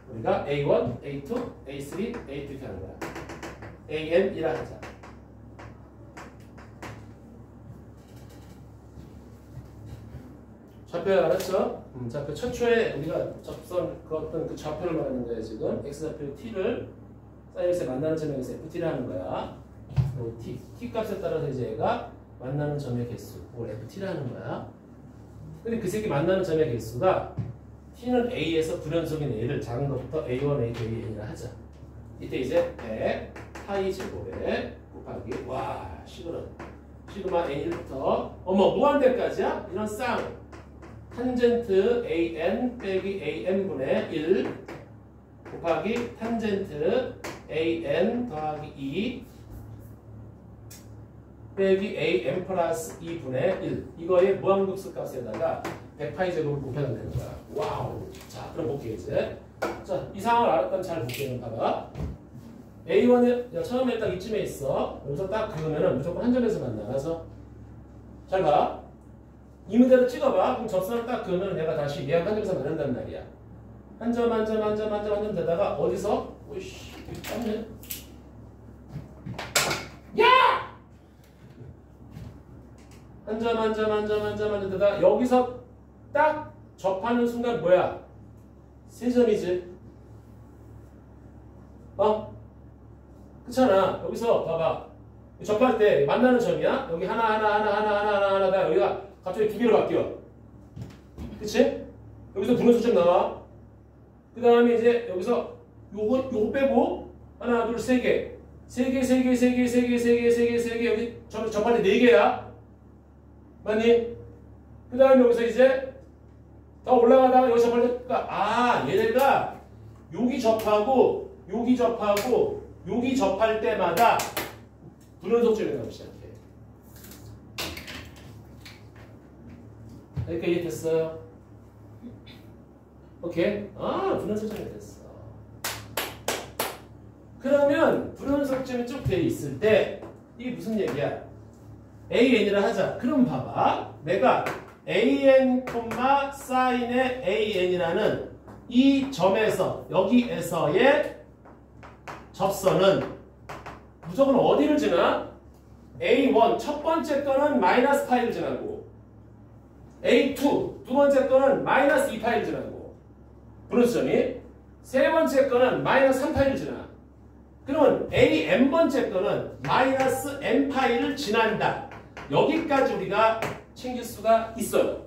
우리가 A1, A2, A3, A2 이렇게 하는 거야. AN이라 하자. 좌표 알았죠? 좌표 최초에 우리가 접선 그었던 그 좌표를 말하는 거예요. 지금 x좌표 t를 사인X에 만나는 점에서 ft를 하는 거야. t 값에 따라서 이제 얘가 만나는 점의 개수, 그걸 ft를 하는 거야. 근데 그 새끼 만나는 점의 개수가 t는 a에서 불연속인 a를 작은 것부터 a1, a2, an이라 하자. 이때 이제 100 파이 제곱에 곱하기 시그마 n1부터 무한대까지야? 이런 쌍 탄젠트 an 빼기 an분의 1 곱하기 탄젠트 an 더하기 2 빼기 an 플러스 2분의 1 이거의 무한급수 값에다가 100파이 제곱을 곱하면 되는 거야. 와우. 자, 그럼 볼게요 이제. 자, 이 상황을 알았다면 잘 볼게요. 봐봐. A1에 처음에 딱 이쯤에 있어. 여기서 딱 그으면은 무조건 한 점에서 만나. 가서 잘 봐. 이 문제를 찍어봐. 그럼 접선을 딱 그으면 내가 다시 얘하고 한 점에서 만난단 말이야. 한 점 되다가 어디서? 오이씨, 깜네. 야! 한 점 되다가 여기서 딱 접하는 순간 뭐야? 세 점이지. 그렇잖아. 여기서 봐봐. 접할 때 만나는 점이야. 여기 하나가 여기가 갑자기 두 개로 바뀌어. 그치? 여기서 분원수점 나와. 그 다음에 이제 여기서 요거 빼고 하나, 둘, 세 개. 세 개. 여기 접할 때 네 개야. 맞니? 그 다음에 여기서 이제 더 올라가다가 여기 접할 때 얘네가 여기 접하고 여기 접할 때마다 불연속점이 나오기 시작해. 그러니까 이해됐어요? 오케이? 불연속점이 됐어. 그러면 불연속점이 쭉 돼 있을 때 이게 무슨 얘기야? AN이라 하자. 그럼 봐봐. 내가 AN, 사인의 AN이라는 이 점에서 여기에서의 접선은 무조건 어디를 지나? A1 첫 번째 거는 마이너스 파이를 지나고 A2 두 번째 거는 마이너스 2파이를 지나고 분수점이 세 번째 거는 마이너스 3파이를 지나. 그러면 AN번째 거는 마이너스 n파이를 지난다. 여기까지 우리가 챙길 수가 있어요.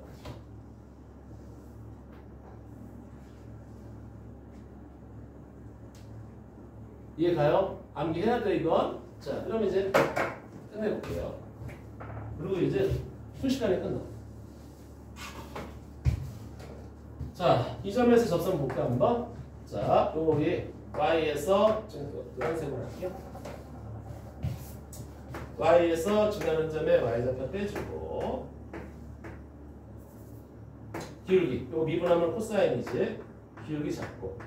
이해 가요? 암기해야 돼 이건. 자, 그럼 이제 끝내볼게요. 그리고 이제 순식간에 끝나. 자, 이 점에서 접선 볼까 한번. 자, 요거 우리 y에서 지금 노란색으로 할게요. y에서 지나는 점에 y좌표 빼주고 기울기. 요거 미분하면 코사인이지. 기울기 잡고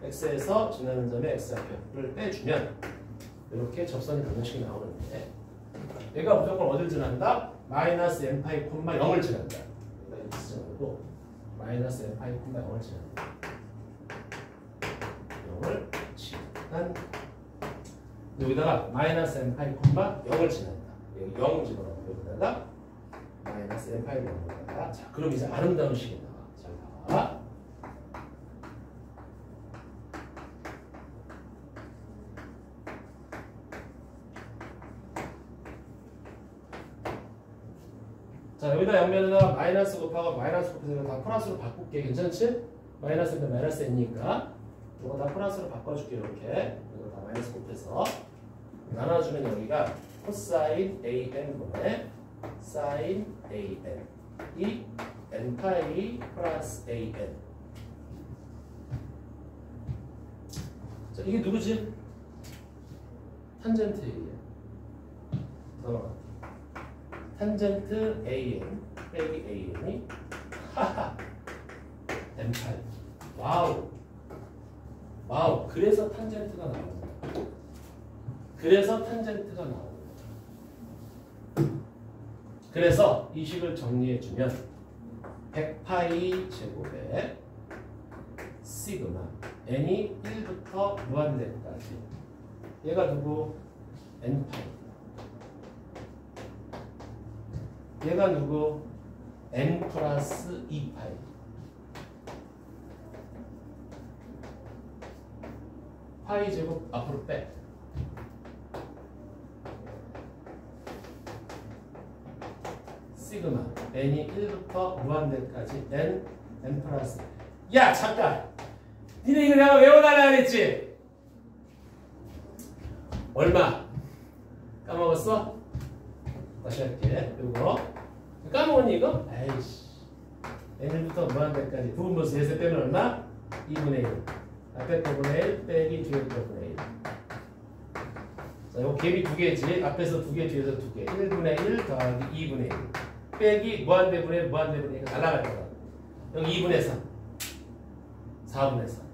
x에서 지나는 점에 x좌표를 빼주면 이렇게 접선이 방정식이 나오는데 얘가 무조건 어딜 지난다? 마이너스 n파이 콤마 0을 지난다. 얘가 이렇게 쓰지 말고 마이너스 n파이 콤마 0을 지난다. 0을 지난 여기다가 마이너스 n파이 콤마 0을 지난다. 여기 0 집어넣고 여기다가 마이너스 n파이 0을 자, 그럼 이제 아름다운 식이 나와. 잘 나와. 자, 여기다 양면에다가 마이너스 곱하고 마이너스 곱해서 다 플러스로 바꿀게. 괜찮지? 마이너스인데 마이너스 n이니까 이거 다 플러스로 바꿔줄게. 이렇게 이거 다 마이너스 곱해서 나눠주면 여기가 코사인 an분의 사인 an 이 n파이 플러스 an. 자, 이게 누구지? 탄젠트 a야. 탄젠트 an 빼기 an이 하하 n파이. 와우. 와우. 그래서 탄젠트가 나옵니다. 그래서 탄젠트가 나옵니다. 그래서 이 식을 정리해주면 100파이 제곱에 시그마 n이 1부터 무한대까지 얘가 누구? n파이. 얘가 누구? n 플러스 2파이. 파이 제곱 앞으로 빼. 시그마 n이 1부터 무한대까지 n 플러스. 야 잠깐! 니네 이거 내가 외워달라 그랬지? 얼마? 까먹었어? 다시 할게. 이거 까먹었니 이거? 아이씨. n부터 무한대까지 부분분수 예세 빼면 얼마? 2분의 1. 앞에 거분의 1 빼기 뒤에 거분의 1. 자, 이거 갭이 두 개지. 앞에서 두 개, 뒤에서 두 개. 1분의 1 더하기 2분의 1. 빼기 무한대분의 1, 무한대분의 1가 날아갈 거다. 여기 2분의 3. 4분의 3.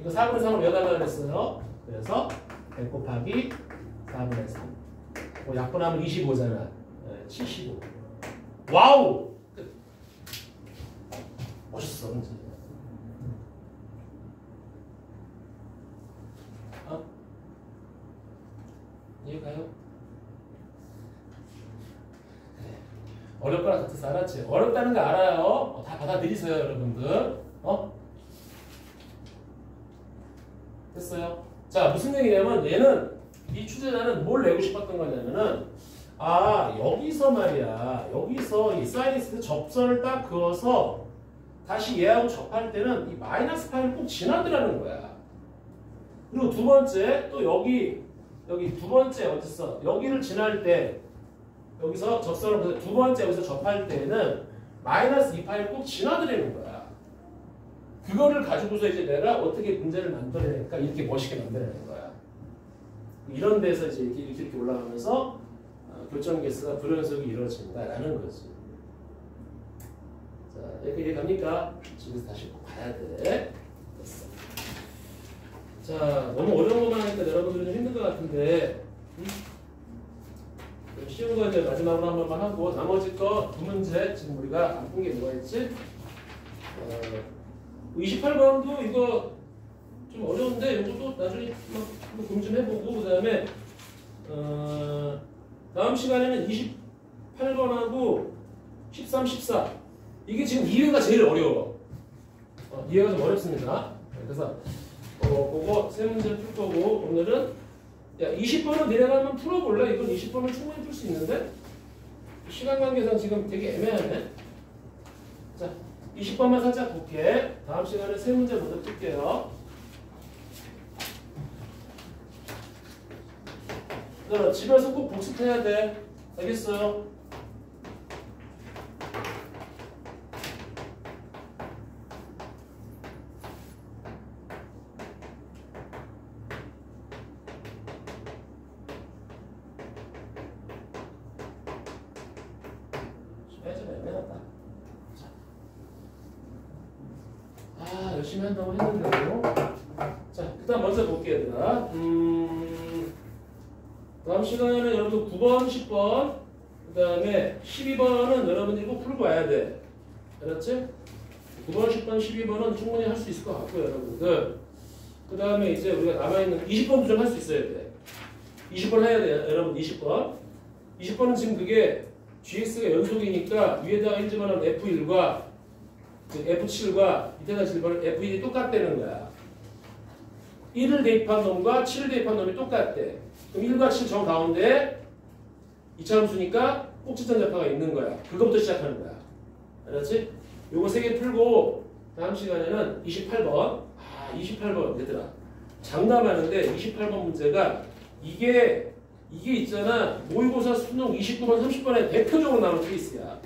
이거 4분의 3을 왜 달라고 그랬어요? 그래서 100 곱하기 4분의 3. 약분하면 25잖아. 75. 와우! 끝. 멋있어, 문제. 이해가요? 그래. 어렵거나 같아서 알았지? 어렵다는 거 알아요. 다 받아들이세요, 여러분들. 됐어요? 자, 무슨 얘기냐면 얘는 이 주제자는 뭘 내고 싶었던 거냐면은 여기서 말이야. 여기서 이 사이니스 접선을 딱 그어서 다시 얘하고 접할 때는 이 마이너스 파이를 꼭 지나더라는 거야. 그리고 두 번째 또 여기 두 번째 어딨어? 여기를 지날 때 여기서 접선을 두 번째 여기서 접할 때는 마이너스 2파이를 꼭 지나드리는 거야. 그거를 가지고서 이제 내가 어떻게 문제를 만들어낼까 이렇게 멋있게 만들어내는 거야. 이런 데서 이제 이렇게 올라가면서 결정 개수가 불연속이 이루어진다라는 거지. 자, 이렇게 이해갑니까? 집에서 다시 꼭 봐야 돼. 됐어. 자, 너무 어려운 것만 하니까 여러분들은 좀 힘든 것 같은데, 쉬운 거 이제 마지막으로 한 번만 하고 나머지 거 두 문제 지금 우리가 안 푼 게 뭐가 있지? 28번도 이거 좀 어려운데 이것도 나중에 한번 고민 좀 해보고 그 다음에 다음 시간에는 28번하고 13, 14 이게 지금 이해가 제일 어려워. 이해가 좀 어렵습니다. 그래서 그거 세 문제 풀 거고 오늘은 야 20번은 니네가 한번 풀어볼래? 이건 20번은 충분히 풀 수 있는데 시간 관계상 지금 되게 애매하네. 자 20번만 살짝 볼게. 다음 시간에 세 문제 먼저 풀게요. 집에서 꼭 복습해야 돼. 알겠어요? 열심히 한다고 했는데요. 자, 일단 먼저 볼게요, 얘들아. 다음 시간에는 여러분들 9번, 10번, 그 다음에 12번은 여러분들이 꼭 풀고 와야 돼. 알았지? 9번, 10번, 12번은 충분히 할 수 있을 것 같고요, 여러분들. 그 다음에 이제 우리가 남아있는 20번도 좀 할 수 있어야 돼. 20번 해야 돼, 여러분. 20번. 20번은 지금 그게 GX가 연속이니까 위에다가 1 집어넣으면 F1과 F7과 밑에다 집어넣으면 F1이 똑같다는 거야. 1을 대입한 놈과 7을 대입한 놈이 똑같대. 그럼 1과 7 정 가운데 이차함수니까 꼭지점 좌표가 있는 거야. 그거부터 시작하는 거야. 알았지? 요거 3개 풀고 다음 시간에는 28번. 28번 얘들아. 장담하는데 28번 문제가 이게 있잖아. 모의고사 수능 29번, 30번에 대표적으로 나오는 케이스야.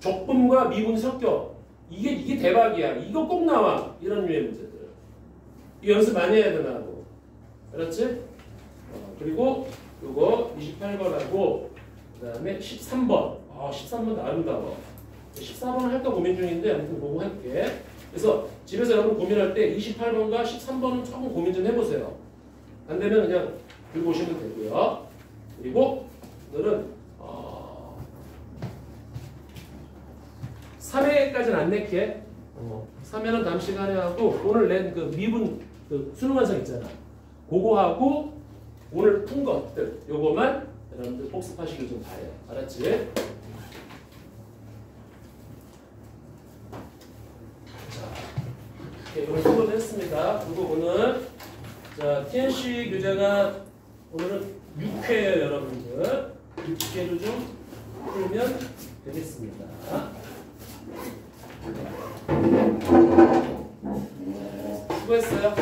적분과 미분이 섞여. 이게 대박이야. 이거 꼭 나와. 이런 류의 문제들. 이 연습 많이 해야 되나고. 알았지? 그리고 요거 28번하고 그 다음에 13번. 13번 아름다워. 14번 할까 고민 중인데 아무튼 보고 할게. 그래서 집에서 여러분 고민할 때 28번과 13번은 조금 고민 좀 해보세요. 안 되면 그냥 들고 오시면 되고요. 그리고 오늘은 3회까지는 안 낼게. 3회는 다음 시간에 하고 오늘 낸 그 미분 그 수능 완성 있잖아. 그거 하고 오늘 푼 것들 요거만 여러분들 복습하시길 좀 바래요. 알았지? 자, 오늘 수고를 했습니다. 그리고 오늘 자 TNC 교재가 오늘은 6회예요, 여러분들. 6회를 좀 풀면 되겠습니다. 수고했어요.